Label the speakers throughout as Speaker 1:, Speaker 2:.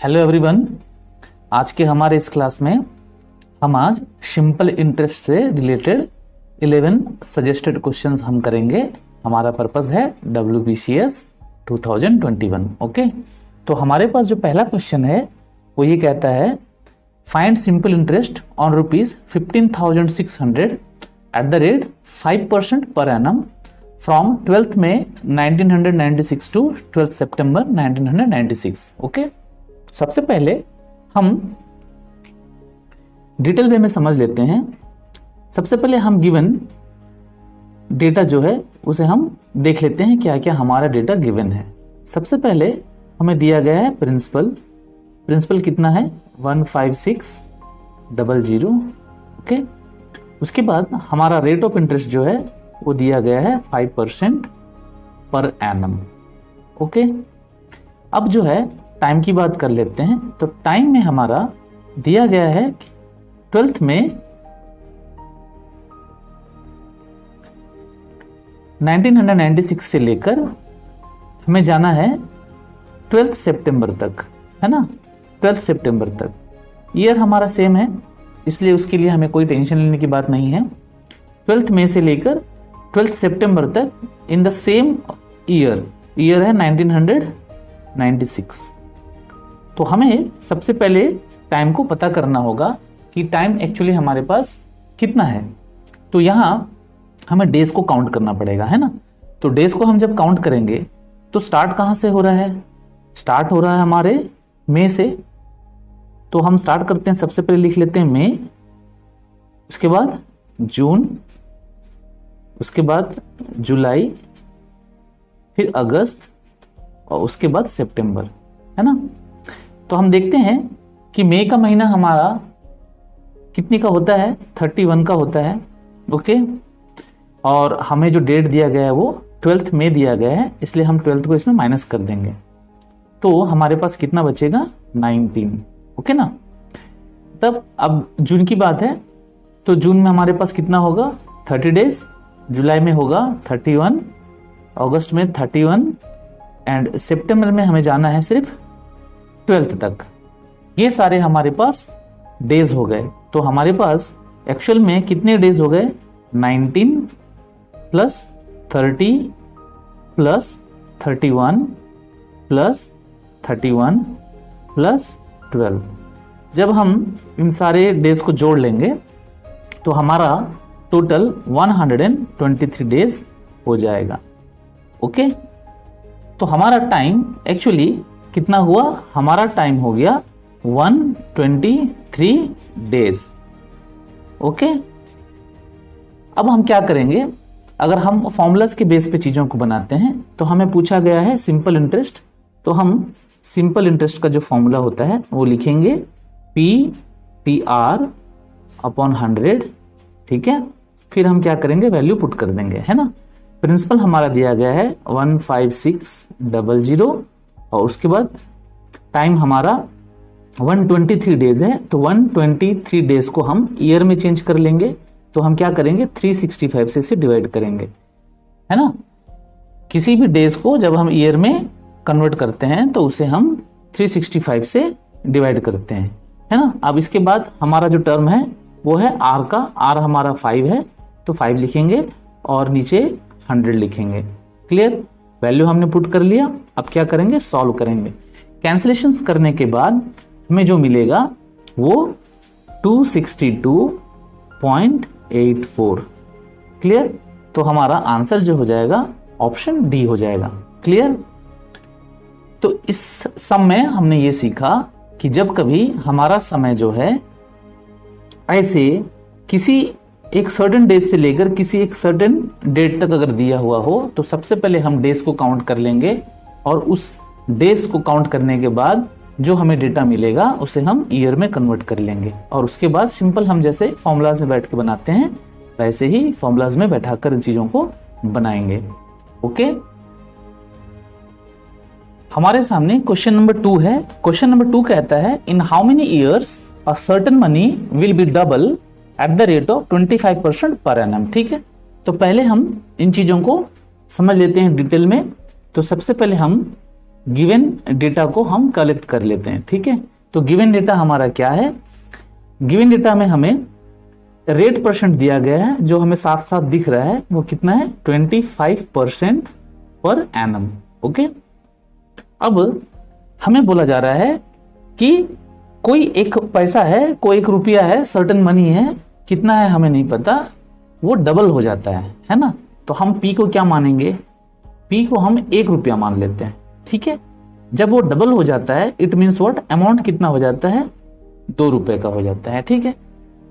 Speaker 1: Hello everyone. आज के हमारे इस क्लास में हम आज सिंपल इंटरेस्ट से रिलेटेड 11 सजेस्टेड क्वेश्चंस हम करेंगे। हमारा पर्पस है WBCS 2021। ओके, तो हमारे पास जो पहला क्वेश्चन है वो ये कहता है find simple interest on ₹15,600 at the rate 5% per annum from 12th May 1996 to 12th September 1996। Okay, सबसे पहले हम डिटेल वे में समझ लेते हैं। सबसे पहले हम गिवन डेटा जो है उसे हम देख लेते हैं क्या क्या हमारा डेटा गिवन है। सबसे पहले हमें दिया गया है प्रिंसिपल कितना है 15600। ओके, उसके बाद हमारा रेट ऑफ इंटरेस्ट जो है वो दिया गया है 5% पर एनम। ओके, अब जो है टाइम की बात कर लेते हैं। तो टाइम में हमारा दिया गया है 12th में 1996 से लेकर हमें जाना है 12th सितंबर तक, है ना, 12th सितंबर तक। ईयर हमारा सेम है, इसलिए उसके लिए हमें कोई टेंशन लेने की बात नहीं है। 12th मई से लेकर 12th सितंबर तक इन द सेम ईयर है 1996। तो हमें सबसे पहले टाइम को पता करना होगा कि टाइम एक्चुअली हमारे पास कितना है। तो यहाँ हमें डेज को काउंट करना पड़ेगा, है ना। तो डेज को हम जब काउंट करेंगे तो स्टार्ट कहाँ से हो रहा है? स्टार्ट हो रहा है हमारे मई से। तो हम स्टार्ट करते हैं, सबसे पहले लिख लेते हैं मई, उसके बाद जून, उसके बाद जुलाई, फिर अगस्त और उसके बाद सितंबर, है ना। तो हम देखते हैं कि मई का महीना हमारा कितने का होता है? 31 का होता है। ओके, और हमें जो डेट दिया गया है वो 12th मई दिया गया है, इसलिए हम 12th को इसमें माइनस कर देंगे। तो हमारे पास कितना बचेगा? 19। ओके ना। तब अब जून की बात है, तो जून में हमारे पास कितना होगा? 30 डेज। जुलाई में होगा 31, अगस्त में 31 एंड सितंबर में हमें जाना है सिर्फ 12th तक। ये सारे हमारे पास डेज हो गए। तो हमारे पास एक्चुअल में कितने डेज हो गए? 19 प्लस 30 प्लस 31 प्लस 31 प्लस 12। जब हम इन सारे डेज को जोड़ लेंगे तो हमारा टोटल 123 डेज हो जाएगा। ओके, तो हमारा टाइम एक्चुअली कितना हुआ? हमारा टाइम हो गया 123 डेज। ओके, अब हम क्या करेंगे? अगर हम फॉर्मूलाज के बेस पे चीज़ों को बनाते हैं तो हमें पूछा गया है सिंपल इंटरेस्ट। तो हम सिंपल इंटरेस्ट का जो फॉर्मूला होता है वो लिखेंगे PTR अपॉन 100। ठीक है, फिर हम क्या करेंगे? वैल्यू पुट कर देंगे, है ना। प्रिंसिपल हमारा दिया गया है 15600 और उसके बाद टाइम हमारा 123 डेज है। तो 123 डेज को हम ईयर में चेंज कर लेंगे। तो हम क्या करेंगे? 365 से इसे डिवाइड करेंगे, है ना। किसी भी डेज को जब हम ईयर में कन्वर्ट करते हैं तो उसे हम 365 से डिवाइड करते हैं, है ना। अब इसके बाद हमारा जो टर्म है वो है R का। R हमारा 5 है, तो 5 लिखेंगे और नीचे 100 लिखेंगे। क्लियर? वैल्यू हमने पुट कर लिया। अब क्या करेंगे? सॉल्व करेंगे। कैंसिलेशंस करने के बाद हमें जो मिलेगा वो 262.84। क्लियर? तो हमारा आंसर जो हो जाएगा ऑप्शन डी हो जाएगा। क्लियर? तो इस सम में हमने ये सीखा कि जब कभी हमारा समय जो है ऐसे किसी एक सर्टेन डेज से लेकर किसी एक सर्टेन डेट तक अगर दिया हुआ हो तो सबसे पहले हम डेज को काउंट कर लेंगे और उस डेज को काउंट करने के बाद जो हमें डेटा मिलेगा उसे हम ईयर में कन्वर्ट कर लेंगे और उसके बाद सिंपल हम जैसे फॉर्मूलाज में बैठ के बनाते हैं वैसे ही फॉर्मूलाज में बैठाकर इन चीजों को बनाएंगे। ओके, हमारे सामने क्वेश्चन नंबर 2 है। क्वेश्चन नंबर 2 कहता है इन how many years a certain money will be double eight the rate of 25% per annum. ठीक है, तो पहले हम इन चीजों को समझ लेते हैं डिटेल में। तो सबसे पहले हम गिवन डेटा को हम कलेक्ट कर लेते हैं। ठीक है, तो गिवन डेटा हमारा क्या है? गिवन डेटा में हमें रेट परसेंट दिया गया है, जो हमें साफ साफ दिख रहा है, वो कितना है? 25% पर एनम। ओके, अब हमें बोला जा रहा है कि कोई एक पैसा है, कोई एक रुपया है, सर्टेन मनी है, कितना है हमें नहीं पता, वो डबल हो जाता है ना। तो हम पी को क्या मानेंगे? पी को हम 1 रुपया मान लेते हैं। ठीक है, जब वो डबल हो जाता है इट मीन्स व्हाट? अमाउंट कितना हो जाता है? 2 रुपए का हो जाता है। ठीक है,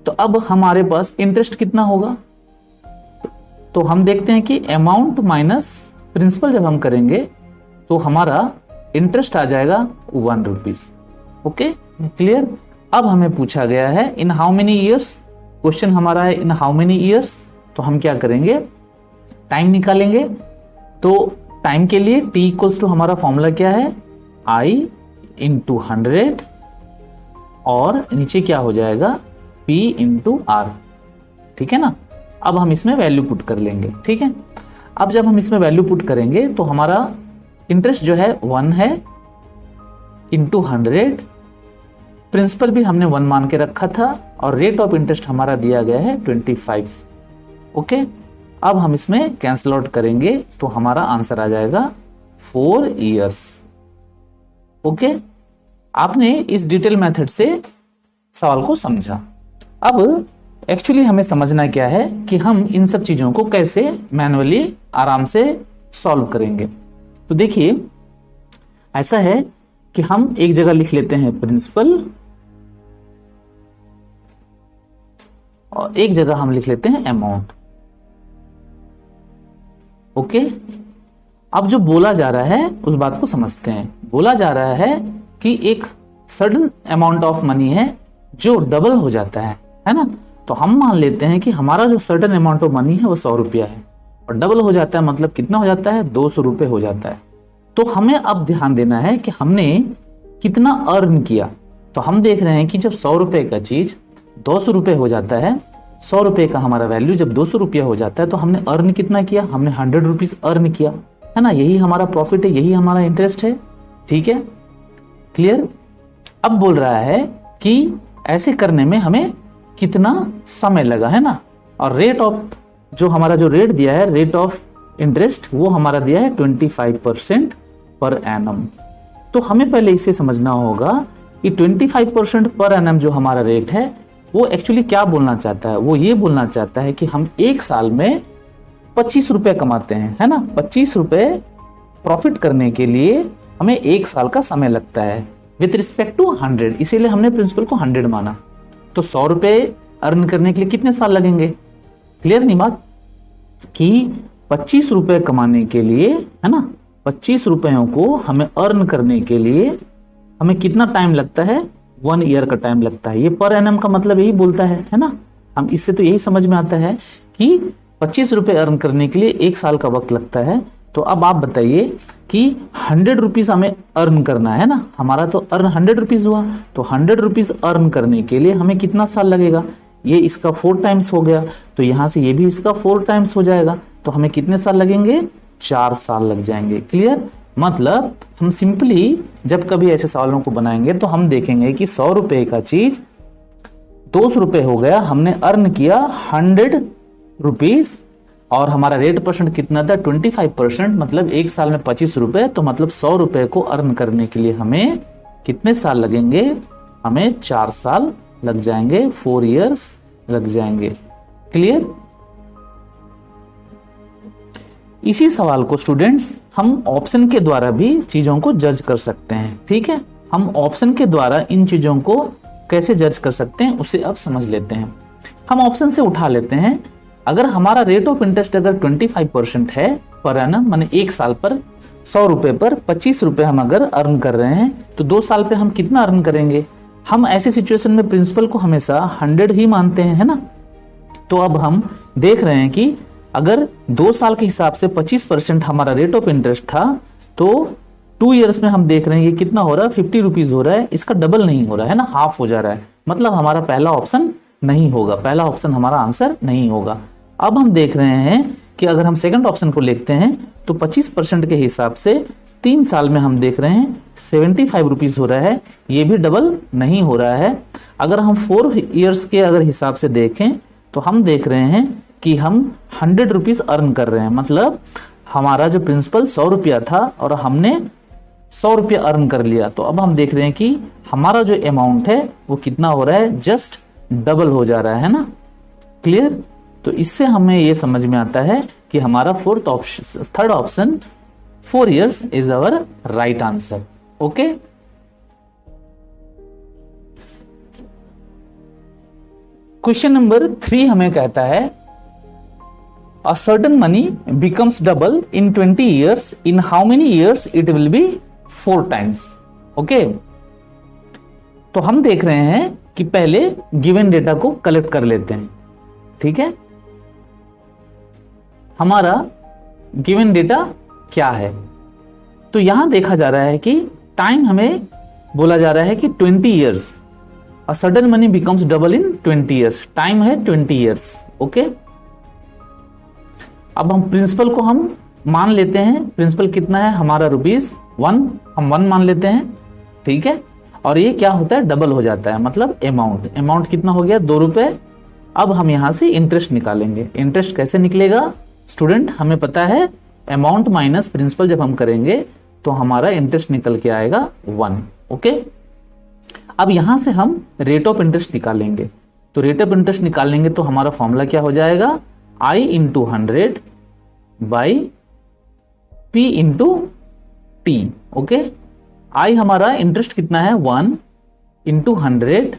Speaker 1: तो अब हमारे पास इंटरेस्ट कितना होगा? तो हम देखते हैं कि अमाउंट माइनस प्रिंसिपल जब हम करेंगे तो हमारा इंटरेस्ट आ जाएगा 1 रुपीज। Okay, clear? अब हमें पूछा गया है इन हाउ मेनी ईयर्स, क्वेश्चन हमारा है इन हाउ मेनी ईयर्स। तो हम क्या करेंगे? टाइम निकालेंगे। तो टाइम के लिए t इक्वल्स टू हमारा फॉर्मूला क्या है? I इंटू 100 और नीचे क्या हो जाएगा? P into R। ठीक है ना, अब हम इसमें वैल्यू पुट कर लेंगे। ठीक है, अब जब हम इसमें वैल्यू पुट करेंगे तो हमारा इंटरेस्ट जो है 1 है इंटू 100, प्रिंसिपल भी हमने 1 मान के रखा था और रेट ऑफ इंटरेस्ट हमारा दिया गया है 25। ओके, अब हम इसमें कैंसिल आउट करेंगे तो हमारा आंसर आ जाएगा 4 इयर्स। ओके, आपने इस डिटेल मेथड से सवाल को समझा। अब एक्चुअली हमें समझना क्या है कि हम इन सब चीजों को कैसे मैन्युअली आराम से सॉल्व करेंगे। तो देखिए, ऐसा है कि हम एक जगह लिख लेते हैं प्रिंसिपल और एक जगह हम लिख लेते हैं अमाउंट। ओके, अब जो बोला जा रहा है उस बात को समझते हैं। बोला जा रहा है कि एक सडन अमाउंट ऑफ मनी है जो डबल हो जाता है ना। तो हम मान लेते हैं कि हमारा जो सर्टेन अमाउंट ऑफ मनी है वो 100 रुपया है और डबल हो जाता है, मतलब कितना हो जाता है? 200 रुपये हो जाता है। तो हमें अब ध्यान देना है कि हमने कितना अर्न किया। तो हम देख रहे हैं कि जब 100 रुपये का चीज 200 रुपये हो जाता है, 100 रुपये का हमारा वैल्यू जब 200 रुपया हो जाता है, तो हमने अर्न कितना किया? हमने 100 रुपीज अर्न किया, है ना। यही हमारा प्रॉफिट है, यही हमारा इंटरेस्ट है। ठीक है, क्लियर? अब बोल रहा है कि ऐसे करने में हमें कितना समय लगा, है ना। और रेट ऑफ जो हमारा जो रेट दिया है, रेट ऑफ इंटरेस्ट, वो हमारा दिया है 25% पर एनम। तो हमें पहले इसे समझना होगा कि 25% पर एनम जो हमारा रेट है वो एक्चुअली क्या बोलना चाहता है? वो ये बोलना चाहता है कि हम एक साल में 25 रुपए कमाते हैं, है ना। 25 रुपए प्रॉफिट करने के लिए हमें एक साल का समय लगता है विथ रिस्पेक्ट टू 100, इसीलिए हमने प्रिंसिपल को 100 माना। तो 100 रुपए अर्न करने के लिए कितने साल लगेंगे? क्लियर नहीं बात? कि 25 रुपए कमाने के लिए, है ना, 25 रुपयों को हमें अर्न करने के लिए हमें कितना टाइम लगता है? 1 ईयर का टाइम लगता है। ये पर एनम का मतलब यही बोलता है ना। हम इससे तो यही समझ में आता है कि 25 रुपए अर्न करने के लिए एक साल का वक्त लगता है। तो अब आप बताइए कि 100 रुपीज हमें अर्न करना है ना, हमारा तो अर्न 100 रुपीज हुआ, तो 100 रुपीज अर्न करने के लिए हमें कितना साल लगेगा? ये इसका 4 टाइम्स हो गया, तो यहां से ये भी इसका 4 टाइम्स हो जाएगा, तो हमें कितने साल लगेंगे? 4 साल लग जाएंगे। क्लियर? मतलब हम सिंपली जब कभी ऐसे सवालों को बनाएंगे तो हम देखेंगे कि 100 रुपए का चीज 200 रुपए हो गया, हमने अर्न किया 100 रुपीज और हमारा रेट परसेंट कितना था? 25%, मतलब एक साल में 25 रुपए, तो मतलब 100 रुपए को अर्न करने के लिए हमें कितने साल लगेंगे? हमें 4 साल लग जाएंगे, 4 इयर्स लग जाएंगे। क्लियर? इसी सवाल को स्टूडेंट्स हम ऑप्शन के द्वारा भी चीजों को जज कर सकते हैं। ठीक है, हम ऑप्शन के द्वारा इन चीजों को कैसे जज कर सकते हैं उसे अब समझ लेते हैं। हम ऑप्शन से उठा लेते हैं, अगर हमारा रेट ऑफ इंटरेस्ट अगर 25% है पर एनम, माने एक साल पर 100 रुपए पर 25 रुपए हम अगर अर्न कर रहे हैं, तो 2 साल पे हम कितना अर्न करेंगे? हम ऐसी सिचुएशन में प्रिंसिपल को हमेशा 100 ही मानते हैं, है ना। तो अब हम देख रहे हैं कि अगर 2 साल के हिसाब से 25% हमारा रेट ऑफ इंटरेस्ट था, तो 2 इयर्स में हम देख रहे हैं ये कितना हो रहा है? 50 रुपीज हो रहा है। इसका डबल नहीं हो रहा है ना, हाफ हो जा रहा है। मतलब हमारा पहला ऑप्शन नहीं होगा, पहला ऑप्शन हमारा आंसर नहीं होगा। अब हम देख रहे हैं कि अगर हम सेकंड ऑप्शन को लिखते हैं तो 25% के हिसाब से 3 साल में हम देख रहे हैं 75 रुपीज हो रहा है, ये भी डबल नहीं हो रहा है। अगर हम 4 ईयर्स के अगर हिसाब से देखें तो हम देख रहे हैं कि हम 100 रुपीज अर्न कर रहे हैं, मतलब हमारा जो प्रिंसिपल 100 रुपया था और हमने 100 रुपया अर्न कर लिया। तो अब हम देख रहे हैं कि हमारा जो अमाउंट है वो कितना हो रहा है, जस्ट डबल हो जा रहा है ना। क्लियर? तो इससे हमें ये समझ में आता है कि हमारा third option 4 years is our right answer. Okay, question number 3 हमें कहता है a certain money becomes double in 20 years, in how many years it will be 4 times? Okay, तो हम देख रहे हैं कि पहले गिवन डेटा को कलेक्ट कर लेते हैं। ठीक है, हमारा गिवन डेटा क्या है? तो यहां देखा जा रहा है कि टाइम हमें बोला जा रहा है कि 20 years, a certain money becomes double in 20 years, time है 20 ईयर्स। ओके, अब हम प्रिंसिपल को हम मान लेते हैं, प्रिंसिपल कितना है हमारा ₹1, हम 1 मान लेते हैं। ठीक है, और ये क्या होता है, डबल हो जाता है, मतलब अमाउंट कितना हो गया, ₹2। अब हम यहां से इंटरेस्ट निकालेंगे। इंटरेस्ट कैसे निकलेगा स्टूडेंट, हमें पता है अमाउंट माइनस प्रिंसिपल जब हम करेंगे तो हमारा इंटरेस्ट निकल के आएगा 1। ओके, अब यहां से हम रेट ऑफ इंटरेस्ट निकालेंगे। तो रेट ऑफ इंटरेस्ट निकालेंगे तो हमारा फॉर्मूला क्या हो जाएगा, I into 100 by P into T। Okay, I हमारा इंटरेस्ट कितना है 1 इंटू 100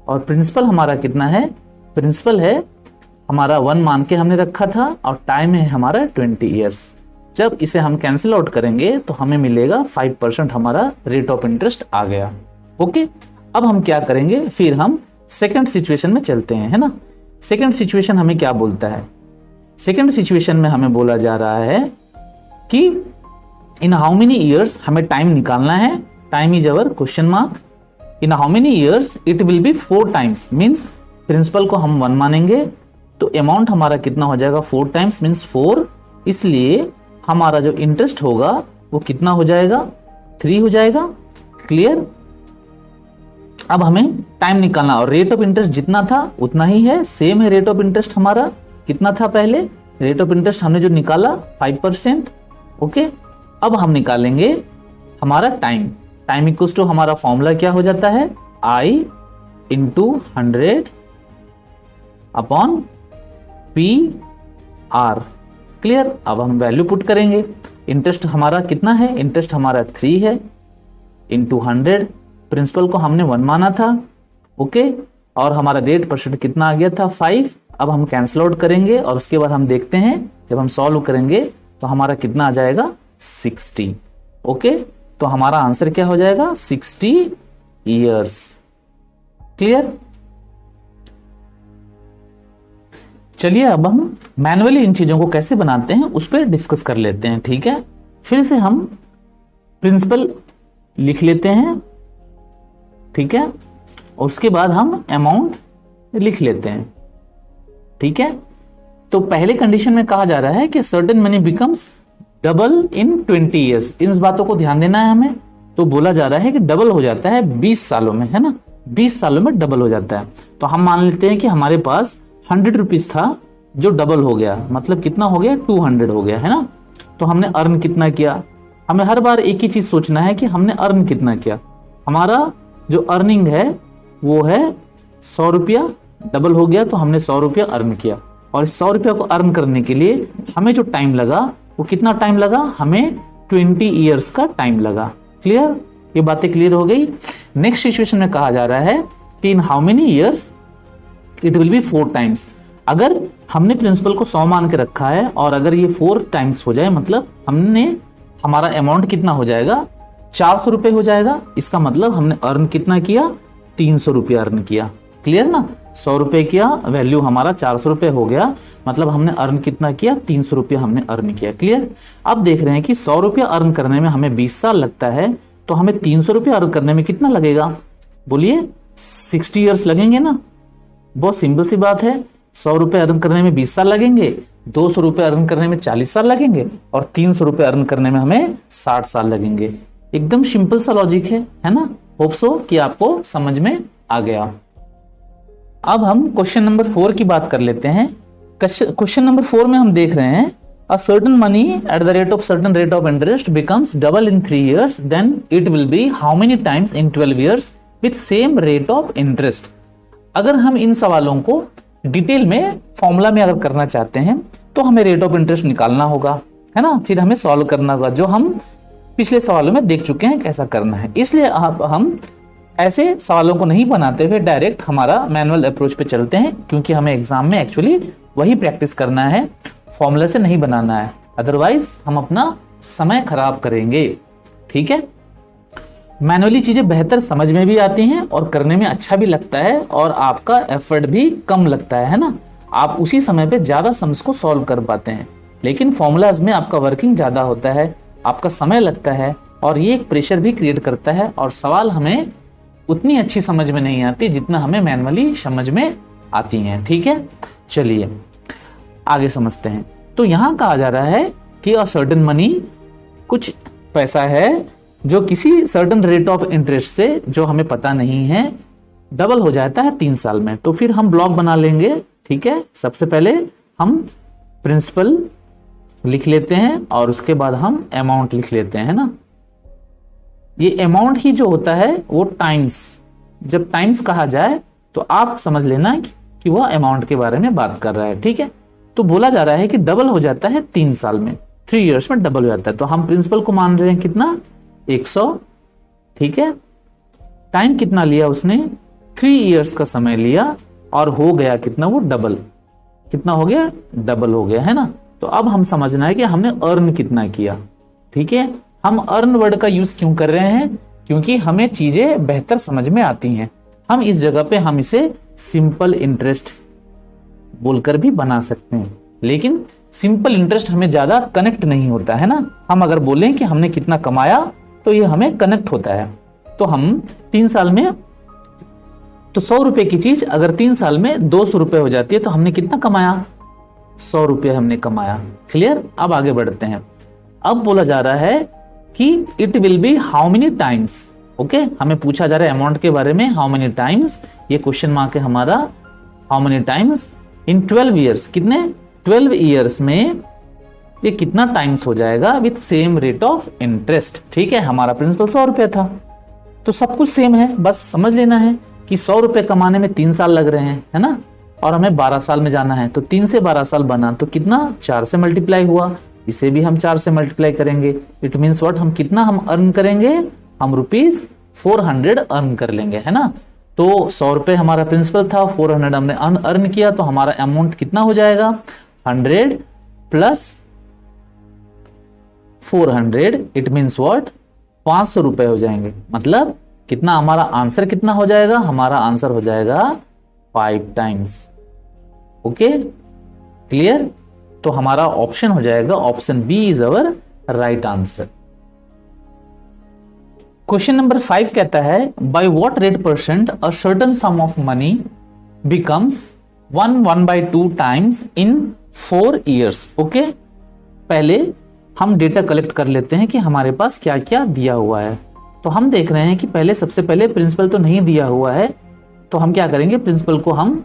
Speaker 1: और प्रिंसिपल हमारा कितना है, प्रिंसिपल है हमारा 1 मान के हमने रखा था और टाइम है हमारा 20 ईयर्स। जब इसे हम कैंसिल आउट करेंगे तो हमें मिलेगा 5% हमारा रेट ऑफ इंटरेस्ट आ गया। ओके, अब हम क्या करेंगे, फिर हम सेकंड सिचुएशन में चलते हैं, है ना। सेकंड सिचुएशन हमें क्या बोलता है, सेकंड सिचुएशन में हमें बोला जा रहा है कि इन हाउ मेनी ईयर्स, हमें टाइम निकालना है, time is our question mark. In how many years it will be 4 times, means principal को हम 1 मानेंगे तो अमाउंट हमारा कितना हो जाएगा 4 टाइम्स मीन्स 4, इसलिए हमारा जो इंटरेस्ट होगा वो कितना हो जाएगा 3 हो जाएगा। क्लियर? अब हमें टाइम निकालना और रेट ऑफ इंटरेस्ट जितना था उतना ही है, सेम है। रेट ऑफ इंटरेस्ट हमारा कितना था पहले, रेट ऑफ इंटरेस्ट हमने जो निकाला 5%। ओके, अब हम निकालेंगे हमारा टाइम इक्वल्स टू हमारा फॉर्मूला क्या हो जाता है, I into 100 upon PR। Clear? अब हम वैल्यू पुट करेंगे। इंटरेस्ट हमारा कितना है, इंटरेस्ट हमारा 3 है इंटू 100, प्रिंसिपल को हमने 1 माना था। ओके, और हमारा रेट परसेंट कितना आ गया था 5। अब हम कैंसिल आउट करेंगे और उसके बाद हम देखते हैं जब हम सॉल्व करेंगे तो हमारा कितना आ जाएगा 60। ओके, तो हमारा आंसर क्या हो जाएगा 60 ईयर्स। क्लियर? चलिए अब हम मैन्युअली इन चीजों को कैसे बनाते हैं उस पर डिस्कस कर लेते हैं। ठीक है, फिर से हम प्रिंसिपल लिख लेते हैं। ठीक है, और उसके बाद हम अमाउंट लिख लेते हैं। ठीक है, तो पहले कंडीशन में कहा जा रहा है कि certain money becomes double in 20 years. इन बातों को ध्यान देना है हमें। तो बोला जा रहा है कि डबल हो जाता है 20 सालों में, है ना, 20 सालों में डबल हो जाता है। तो हम मान लेते हैं कि हमारे पास 100 रुपीज था जो डबल हो गया, मतलब कितना हो गया 200 हो गया, है ना। तो हमने अर्न कितना किया, हमें हर बार एक ही चीज सोचना है कि हमने अर्न कितना किया। हमारा जो अर्निंग है वो है 100 रुपया, डबल हो गया तो हमने 100 रुपया अर्न किया। और इस 100 रुपया को अर्न करने के लिए हमें जो टाइम लगा वो कितना टाइम लगा, हमें 20 ईयर्स का टाइम लगा। क्लियर? ये बातें क्लियर हो गई। नेक्स्ट सिचुएशन में कहा जा रहा है कि in how many years it will be 4 times. अगर हमने प्रिंसिपल को 100 मान के रखा है और अगर ये 4 टाइम्स हो जाए, मतलब हमारा अमाउंट कितना हो जाएगा 400 रुपए हो जाएगा। इसका मतलब हमने अर्न कितना किया 300 रुपया अर्न किया। क्लियर ना, 100 रुपए किया, वैल्यू हमारा 400 रुपए हो गया, मतलब हमने अर्न कितना किया 300 रुपया हमने अर्न किया। क्लियर? अब देख रहे हैं कि 100 रुपया अर्न करने में हमें 20 साल लगता है, तो हमें 300 रुपया अर्न करने में कितना लगेगा, बोलिए 60 ईयर्स लगेंगे ना। बहुत सिंपल सी बात है, 100 रुपए अर्न करने में 20 साल लगेंगे 200 रुपये अर्न करने में 40 साल लगेंगे और 300 रुपये अर्न करने में हमें 60 साल लगेंगे। एकदम सिंपल सा लॉजिक है ना। होप सो कि आपको समझ में आ गया। अब हम क्वेश्चन नंबर 4 की बात कर लेते हैं। क्वेश्चन नंबर 4 में हम देख रहे हैं a certain money at the rate of certain rate of interest becomes double in 3 years, then it will be how many times in 12 years with same rate of interest। अगर हम इन सवालों को detail में फॉर्मूला में अगर करना चाहते हैं तो हमें रेट ऑफ इंटरेस्ट निकालना होगा, है ना, फिर हमें सॉल्व करना होगा, जो हम पिछले सवालों में देख चुके हैं कैसा करना है। इसलिए अब हम ऐसे सवालों को नहीं बनाते हुए डायरेक्ट हमारा मैनुअल अप्रोच पे चलते हैं, क्योंकि हमें एग्जाम में एक्चुअली वही प्रैक्टिस करना है, फॉर्मूला से नहीं बनाना है, अदरवाइज हम अपना समय खराब करेंगे। ठीक है, मैनुअली चीजें बेहतर समझ में भी आती हैं और करने में अच्छा भी लगता है और आपका एफर्ट भी कम लगता है ना। आप उसी समय पे ज्यादा सम्स को सॉल्व कर पाते हैं, लेकिन फॉर्मूलाज में आपका वर्किंग ज्यादा होता है, आपका समय लगता है और ये एक प्रेशर भी क्रिएट करता है और सवाल हमें उतनी अच्छी समझ में नहीं आती जितना हमें मैनुअली समझ में आती हैं। ठीक है, चलिए आगे समझते हैं। तो यहां कहा जा रहा है कि अ सर्टेन मनी, कुछ पैसा है जो किसी सर्टेन रेट ऑफ इंटरेस्ट से, जो हमें पता नहीं है, डबल हो जाता है 3 साल में। तो फिर हम ब्लॉक बना लेंगे। ठीक है, सबसे पहले हम प्रिंसिपल लिख लेते हैं और उसके बाद हम अमाउंट लिख लेते हैं, है ना। ये अमाउंट ही जो होता है वो टाइम्स, जब टाइम्स कहा जाए तो आप समझ लेना कि वह अमाउंट के बारे में बात कर रहा है। ठीक है, तो बोला जा रहा है कि डबल हो जाता है 3 साल में, 3 इयर्स में डबल हो जाता है। तो हम प्रिंसिपल को मान रहे हैं कितना, 100। ठीक है, टाइम कितना लिया उसने, 3 इयर्स का समय लिया और हो गया कितना, वो डबल, कितना हो गया, डबल हो गया, है ना। तो अब हम समझना है कि हमने अर्न कितना किया। ठीक है, हम अर्न वर्ड का यूज क्यों कर रहे हैं, क्योंकि हमें चीजें बेहतर समझ में आती हैं। हम इस जगह पे हम इसे सिंपल इंटरेस्ट बोलकर भी बना सकते हैं, लेकिन सिंपल इंटरेस्ट हमें ज्यादा कनेक्ट नहीं होता है ना। हम अगर बोलें कि हमने कितना कमाया तो ये हमें कनेक्ट होता है। तो हम 3 साल में, तो 100 रुपए की चीज अगर 3 साल में 200 रुपए हो जाती है तो हमने कितना कमाया, 100 रुपये हमने कमाया। क्लियर, अब आगे बढ़ते हैं। अब बोला जा रहा है कि it will B how many times. Okay, हमें पूछा जा रहा है अमाउंट के बारे में, हाउ मेनी टाइम्स, ये क्वेश्चन मार्क है हमारा, how many times in 12 years, कितने 12 ईयर्स में ये कितना टाइम्स हो जाएगा with same rate of interest. ठीक है, हमारा प्रिंसिपल 100 रुपये था, तो सब कुछ सेम है, बस समझ लेना है कि 100 रुपये कमाने में 3 साल लग रहे हैं, है ना, और हमें 12 साल में जाना है। तो 3 से 12 साल बना तो कितना, 4 से मल्टीप्लाई हुआ, इसे भी हम 4 से मल्टीप्लाई करेंगे। इट मीन्स व्हाट, हम कितना हम अर्न करेंगे, हम ₹400 अर्न कर लेंगे, है ना। तो 100 रुपये हमारा प्रिंसिपल था, 400 हमने अर्न किया, तो हमारा अमाउंट कितना हो जाएगा, 100 प्लस 400, इट मीन्स व्हाट, 500 रुपए हो जाएंगे। मतलब कितना हमारा आंसर कितना हो जाएगा, हमारा आंसर हो जाएगा 5 टाइम्स। Okay, clear. तो हमारा ऑप्शन हो जाएगा, option B is our right answer. Question number 5 कहता है by what rate percent a certain sum of money becomes 1/2 times in 4 years. Okay, पहले हम डेटा कलेक्ट कर लेते हैं कि हमारे पास क्या क्या दिया हुआ है। तो हम देख रहे हैं कि पहले सबसे पहले प्रिंसिपल तो नहीं दिया हुआ है, तो हम क्या करेंगे, प्रिंसिपल को हम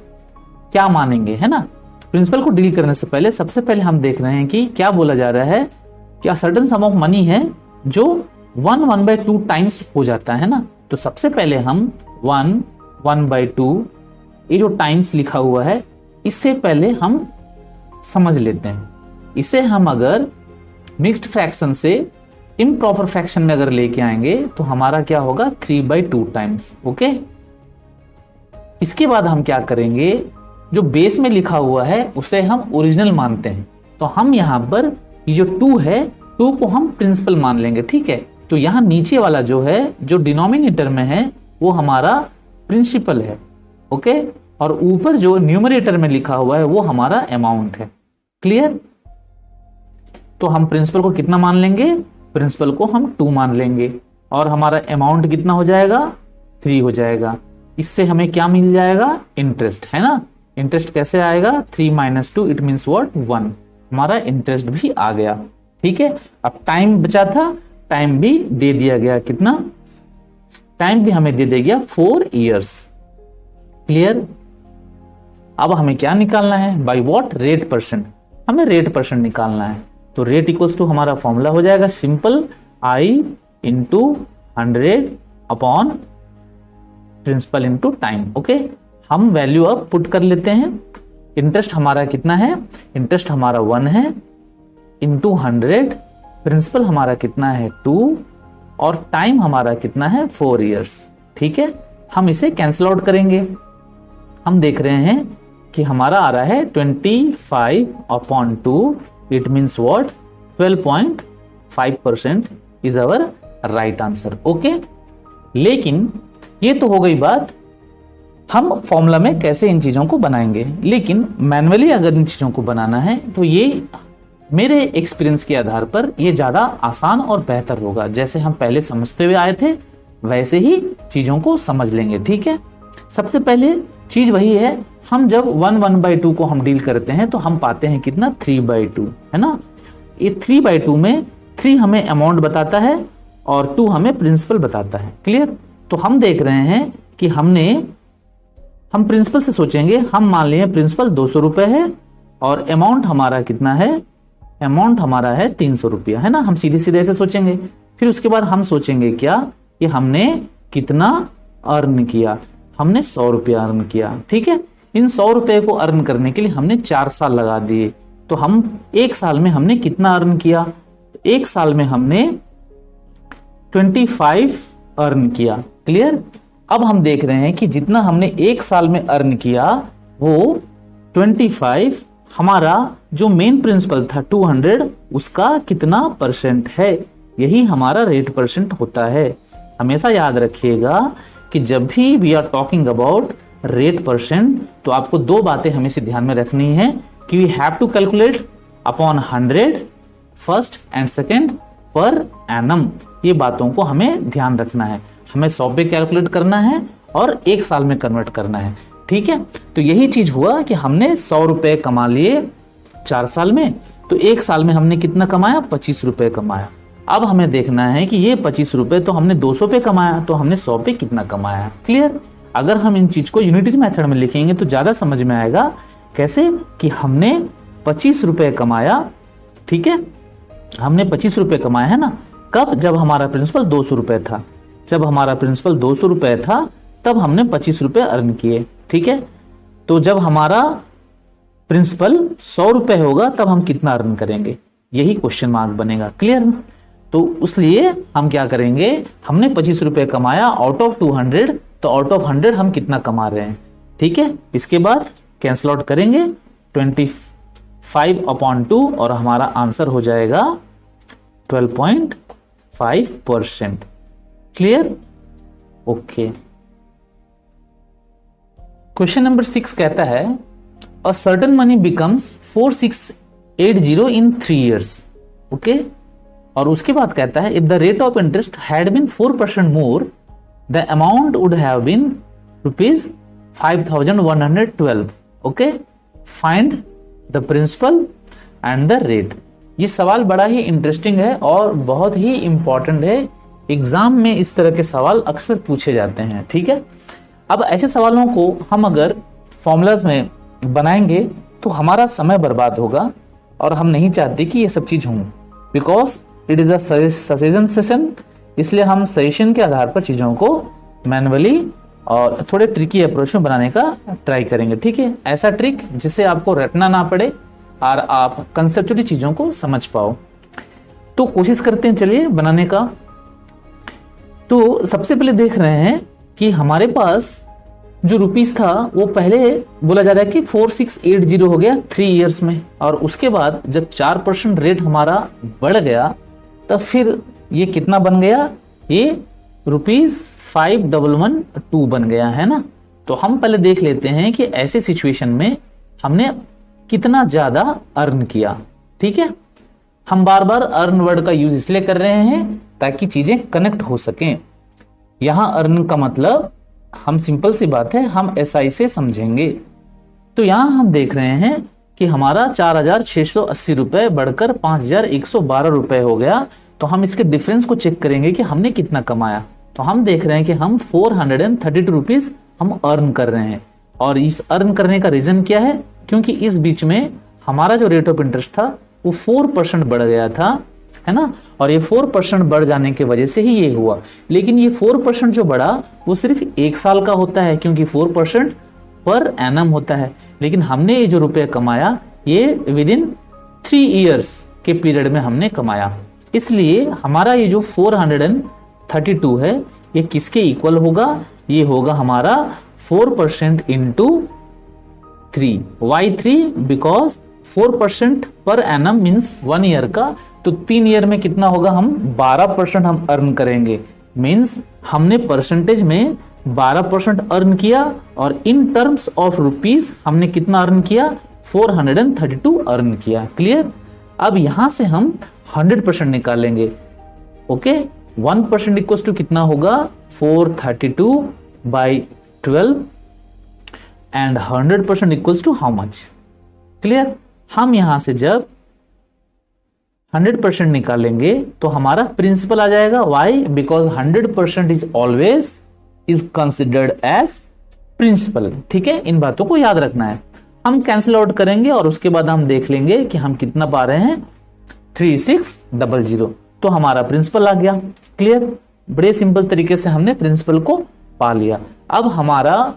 Speaker 1: क्या मानेंगे, है ना। तो प्रिंसिपल को डील करने से पहले सबसे पहले हम देख रहे हैं कि क्या बोला जा रहा है, क्या सर्टेन सम ऑफ मनी है जो 1/2 टाइम्स हो जाता है ना। तो सबसे पहले हम 1/2 ये जो टाइम्स लिखा हुआ है इससे पहले हम समझ लेते हैं। इसे हम अगर मिक्स्ड फ्रैक्शन से इम्प्रॉपर फ्रैक्शन में अगर लेके आएंगे तो हमारा क्या होगा, 3/2 टाइम्स। ओके, इसके बाद हम क्या करेंगे, जो बेस में लिखा हुआ है उसे हम ओरिजिनल मानते हैं। तो हम यहाँ पर ये जो 2 है, 2 को हम प्रिंसिपल मान लेंगे। ठीक है, तो यहाँ नीचे वाला जो है, जो डिनोमिनेटर में है, वो हमारा प्रिंसिपल है। ओके, और ऊपर जो न्यूमरेटर में लिखा हुआ है वो हमारा अमाउंट है। क्लियर। तो हम प्रिंसिपल को कितना मान लेंगे, प्रिंसिपल को हम 2 मान लेंगे और हमारा अमाउंट कितना हो जाएगा, 3 हो जाएगा। इससे हमें क्या मिल जाएगा, इंटरेस्ट, है ना। इंटरेस्ट कैसे आएगा, 3 - 2 इट मीन्स व्हाट, 1। हमारा इंटरेस्ट भी आ गया। ठीक है, अब टाइम बचा था, टाइम भी दे दिया गया। कितना टाइम भी हमें दे दिया गया? 4 इयर्स। क्लियर? अब हमें क्या निकालना है? By what? Rate percent. हमें रेट परसेंट निकालना है। तो रेट इक्वल्स टू हमारा फॉर्मूला हो जाएगा simple, I into 100 upon principal into time. Okay, हम वैल्यू अब पुट कर लेते हैं। इंटरेस्ट हमारा कितना है? इंटरेस्ट हमारा 1 है इंटू 100, प्रिंसिपल हमारा कितना है? 2, और टाइम हमारा कितना है? 4 इयर्स। ठीक है, हम इसे कैंसिल आउट करेंगे। हम देख रहे हैं कि हमारा आ रहा है 25 upon 2, it means what? 12.5% is our right answer. Okay, लेकिन ये तो हो गई बात हम फॉर्मूला में कैसे इन चीजों को बनाएंगे। लेकिन मैन्युअली अगर इन चीजों को बनाना है तो ये मेरे एक्सपीरियंस के आधार पर ये ज्यादा आसान और बेहतर होगा। जैसे हम पहले समझते हुए आए थे वैसे ही चीजों को समझ लेंगे। ठीक है, सबसे पहले चीज वही है, हम जब 1/2 को हम डील करते हैं तो हम पाते हैं कितना? 3/2, है ना। ये 3/2 में 3 हमें अमाउंट बताता है और 2 हमें प्रिंसिपल बताता है। क्लियर? तो हम देख रहे हैं कि हम प्रिंसिपल से सोचेंगे। हम मान लिए प्रिंसिपल 200 रुपए है और अमाउंट हमारा कितना है? अमाउंट हमारा है 300 रुपया, है ना। हम सीधे सीधे ऐसे सोचेंगे। फिर उसके बाद हम सोचेंगे क्या कि हमने कितना अर्न किया? हमने 100 रुपया अर्न किया। ठीक है, इन 100 रुपए को अर्न करने के लिए हमने 4 साल लगा दिए। तो हम 1 साल में हमने कितना अर्न किया? 1 साल में हमने 25 अर्न किया। क्लियर? अब हम देख रहे हैं कि जितना हमने 1 साल में अर्न किया वो 25 हमारा जो मेन प्रिंसिपल था 200, उसका कितना परसेंट है? यही हमारा रेट परसेंट होता है। हमेशा याद रखिएगा कि जब भी we are talking about rate percent तो आपको 2 बातें हमेशा ध्यान में रखनी है कि we have to calculate upon 100 first and second per annum. ये बातों को हमें ध्यान रखना है। हमें 100 पे कैलकुलेट करना है और 1 साल में कन्वर्ट करना है। ठीक है, तो यही चीज हुआ कि हमने 100 रुपए कमा लिए 4 साल में, तो 1 साल में हमने कितना कमाया? 25 रुपए कमाया। अब हमें देखना है कि ये 25 रुपए तो हमने 200 पे कमाया, तो हमने 100 पे कितना कमाया। क्लियर? अगर हम इन चीज को यूनिटी मेथड में लिखेंगे तो ज्यादा समझ में आएगा। कैसे? कि हमने 25 रुपए कमाया। ठीक है, हमने 25 रुपए कमाया, है ना। कब? जब हमारा प्रिंसिपल 200 रुपए था। जब हमारा प्रिंसिपल 200 रुपए था तब हमने 25 रुपए अर्न किए। ठीक है, तो जब हमारा प्रिंसिपल 100 रुपए होगा तब हम कितना अर्न करेंगे? यही क्वेश्चन मार्क बनेगा। क्लियर? तो इसलिए हम क्या करेंगे? हमने 25 रुपए कमाया आउट ऑफ 200, तो आउट ऑफ 100 हम कितना कमा रहे हैं? ठीक है, इसके बाद कैंसिल आउट करेंगे 25 अपॉन 2 और हमारा आंसर हो जाएगा 12.5%। क्लियर? ओके। क्वेश्चन नंबर 6 कहता है a certain money becomes 4680 in 3 years। Okay, और उसके बाद कहता है if the rate of interest had been 4% more the amount would have been ₹5112। Okay, find the principal and the rate. ये सवाल बड़ा ही इंटरेस्टिंग है और बहुत ही इंपॉर्टेंट है। एग्जाम में इस तरह के सवाल अक्सर पूछे जाते हैं। ठीक है, अब ऐसे सवालों को हम अगर फॉर्मूलाज में बनाएंगे तो हमारा समय बर्बाद होगा और हम नहीं चाहते कि ये सब चीज हों, because it is a suggestion session. इसलिए हम सजेशन के आधार पर चीजों को मैनुअली और थोड़े ट्रिकी अप्रोच में बनाने का ट्राई करेंगे। ठीक है, ऐसा ट्रिक जिससे आपको रटना ना पड़े और आप कंसेप्चुअली चीजों को समझ पाओ। तो कोशिश करते हैं चलिए बनाने का। तो सबसे पहले देख रहे हैं कि हमारे पास जो रुपीस था वो पहले बोला जा रहा है कि 4680 हो गया 3 years में, और उसके बाद जब 4% रेट हमारा बढ़ गया तब फिर ये कितना बन गया? ये ₹5112 बन गया, है ना। तो हम पहले देख लेते हैं कि ऐसे सिचुएशन में हमने कितना ज्यादा अर्न किया। ठीक है, हम बार बार अर्न वर्ड का यूज इसलिए कर रहे हैं ताकि चीजें कनेक्ट हो सकें। यहां अर्न का मतलब हम सिंपल सी बात है, हम SI से समझेंगे। तो यहां हम देख रहे हैं कि हमारा 4,680 रुपए बढ़कर 5,112 रुपए हो गया। तो हम इसके डिफरेंस को चेक करेंगे कि हमने कितना कमाया। तो हम देख रहे हैं कि हम 432 रुपीज हम अर्न कर रहे हैं। और इस अर्न करने का रीजन क्या है? क्योंकि इस बीच में हमारा जो रेट ऑफ इंटरेस्ट था वो 4% बढ़ गया था, है ना। और ये 4% बढ़ जाने की वजह से ही ये हुआ। लेकिन ये 4% जो बढ़ा वो सिर्फ 1 साल का होता है, क्योंकि 4% पर एनम होता है। लेकिन हमने ये जो रुपए कमाया ये विद इन 3 इयर्स के पीरियड में हमने कमाया। इसलिए हमारा ये जो 432 है ये किसके इक्वल होगा? ये होगा हमारा 4% into 3। Y 3? Because 4% per annum means 1 year का। तो 3 ईयर में कितना होगा? हम 12% हम अर्न करेंगे। मीन्स हमने परसेंटेज में 12% अर्न किया और इन टर्म्स ऑफ रुपीज हमने कितना अर्न किया? 432 अर्न किया। क्लियर? अब यहां से हम 100% निकालेंगे। ओके, 1% इक्वल टू कितना होगा? 432 by 12 and 100% equals to how much? Clear? हम यहां से जब 100% निकालेंगे तो हमारा प्रिंसिपल आ जाएगा। Why? Because 100% is always is considered as principal. ठीक है, इन बातों को याद रखना है। हम कैंसिल आउट करेंगे और उसके बाद हम देख लेंगे कि हम कितना पा रहे हैं, 3600। तो हमारा प्रिंसिपल आ गया। क्लियर? बड़े सिंपल तरीके से हमने प्रिंसिपल को पा लिया। अब हमारा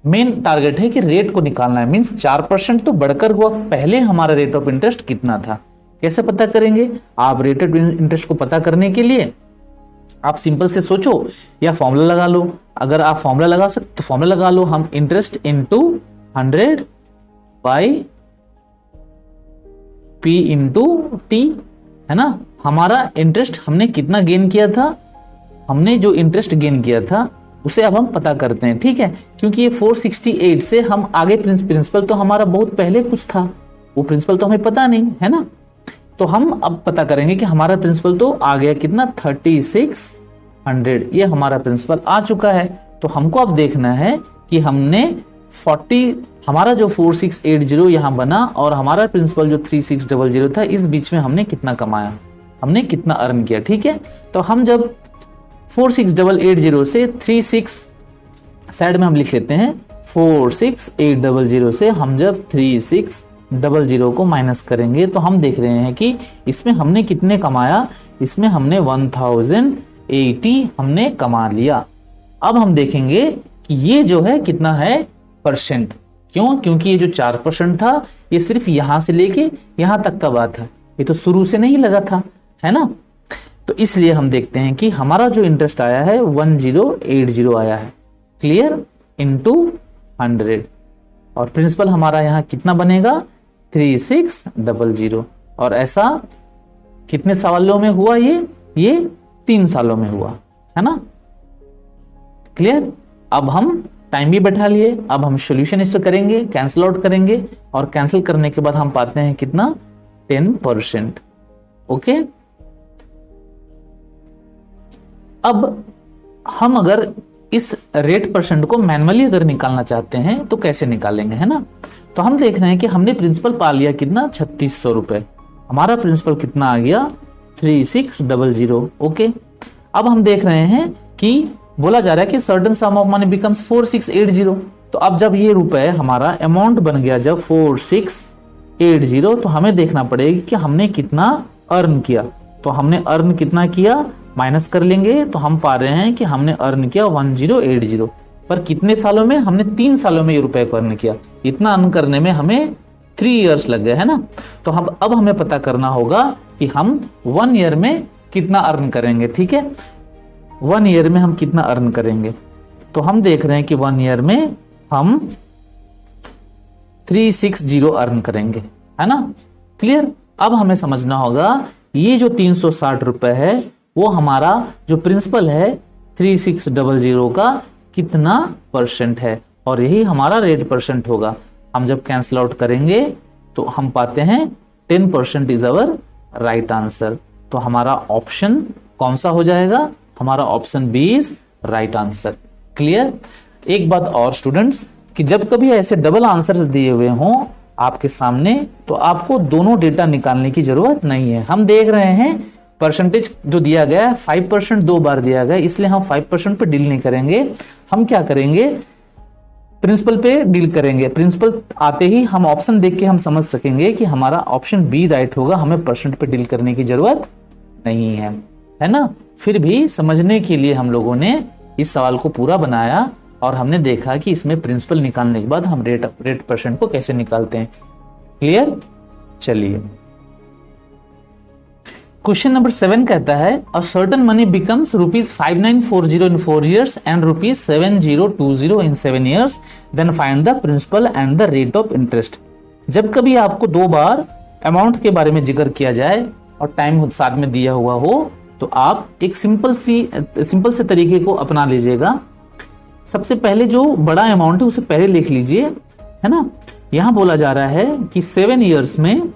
Speaker 1: मेन टारगेट है कि रेट को निकालना है। मींस 4% तो बढ़कर हुआ। पहले हमारा रेट ऑफ इंटरेस्ट कितना था? कैसे पता करेंगे? आप रेट ऑफ इंटरेस्ट को पता करने के लिए आप सिंपल से सोचो या फॉर्मूला लगा लो। अगर आप फॉर्मूला लगा सकते तो फॉर्मूला लगा लो। हम interest into 100 by P into T, है ना। हमारा इंटरेस्ट हमने कितना गेन किया था? हमने जो इंटरेस्ट गेन किया था उसे अब हम पता करते हैं। ठीक है, क्योंकि ये 468 से हम आगे प्रिंसिपल तो हमारा बहुत पहले कुछ था, वो प्रिंसिपल तो हमें पता नहीं, है ना। तो हम अब पता करेंगे कि हमारा प्रिंसिपल तो आ गया कितना? 3600। ये हमारा प्रिंसिपल आ चुका है। तो हमको अब देखना है कि हमने 40, हमारा जो 4680 यहां बना और हमारा प्रिंसिपल जो 3600 था, इस बीच में हमने कितना कमाया, हमने कितना अर्न किया। ठीक है, तो हम जब 46880 से 36 साइड में हम लिख लेते हैं। 46800 से हम जब 3600 को माइनस करेंगे तो हम देख रहे हैं कि इसमें हमने कितने कमाया? इसमें हमने 1080 हमने कमा लिया। अब हम देखेंगे कि ये जो है कितना है परसेंट। क्यों? क्योंकि ये जो 4% था ये सिर्फ यहां से लेके यहां तक का बात है, ये तो शुरू से नहीं लगा था, है ना। तो इसलिए हम देखते हैं कि हमारा जो इंटरेस्ट आया है 1080 आया है। क्लियर? इनटू 100 और प्रिंसिपल हमारा यहां कितना बनेगा? 3600। और ऐसा कितने सालों में हुआ? ये 3 सालों में हुआ, है ना। क्लियर? अब हम टाइम भी बैठा लिए। अब हम सॉल्यूशन इससे करेंगे, कैंसिल आउट करेंगे और कैंसिल करने के बाद हम पाते हैं कितना? 10%। ओके, अब हम अगर इस रेट परसेंट को मैनुअली अगर निकालना चाहते हैं तो कैसे निकालेंगे, है ना। तो हम देख रहे हैं कि हमने प्रिंसिपल पा लिया कितना? 3600 रुपए। हमारा प्रिंसिपल कितना आ गया? 3600। ओके, अब हम देख रहे हैं कि बोला जा रहा है कि certain sum of money becomes 4680। तो अब जब ये रुपए हमारा अमाउंट बन गया जब 4680, तो हमें देखना पड़ेगा कि हमने कितना अर्न किया। तो हमने अर्न कितना किया माइनस कर लेंगे, तो हम पा रहे हैं कि हमने अर्न किया 1080। पर कितने सालों में? हमने 3 सालों में ये रुपए को अर्न किया। इतना अर्न करने में हमें 3 इयर्स लग गए, है ना। तो हम अब हमें पता करना होगा कि हम 1 ईयर में कितना अर्न करेंगे। ठीक है, 1 ईयर में हम कितना अर्न करेंगे। तो हम देख रहे हैं कि 1 ईयर में हम 360 अर्न करेंगे, है ना। क्लियर? अब हमें समझना होगा ये जो 360 रुपए है वो हमारा जो प्रिंसिपल है 3600 का कितना परसेंट है, और यही हमारा रेट परसेंट होगा। हम जब कैंसिल आउट करेंगे तो हम पाते हैं 10% इज अवर राइट आंसर। तो हमारा ऑप्शन कौन सा हो जाएगा? हमारा option B is right answer. Clear? एक बात और स्टूडेंट्स, कि जब कभी ऐसे डबल आंसर्स दिए हुए हों आपके सामने, तो आपको दोनों डेटा निकालने की जरूरत नहीं है। हम देख रहे हैं परसेंटेज जो दिया गया है 5% 2 बार दिया गया, इसलिए हम 5% पे डील नहीं करेंगे। हम क्या करेंगे, प्रिंसिपल पे डील करेंगे। प्रिंसिपल आते ही हम ऑप्शन देख के हम समझ सकेंगे कि हमारा ऑप्शन बी राइट होगा, हमें परसेंट पे डील करने की जरूरत नहीं है ना। फिर भी समझने के लिए हम लोगों ने इस सवाल को पूरा बनाया और हमने देखा कि इसमें प्रिंसिपल निकालने के बाद हम रेट परसेंट को कैसे निकालते हैं। क्लियर? चलिए क्वेश्चन नंबर 7 कहता है a certain money becomes ₹5940 in 4 years and ₹7020 in 7 years, then find the principal and the rate of interest। जब कभी आपको 2 बार अमाउंट के बारे में जिक्र किया जाए और टाइम साथ में दिया हुआ हो, तो आप एक सिंपल से तरीके को अपना लीजिएगा। सबसे पहले जो बड़ा अमाउंट है उसे पहले लिख लीजिए, है ना। यहां बोला जा रहा है कि 7 इयर्स में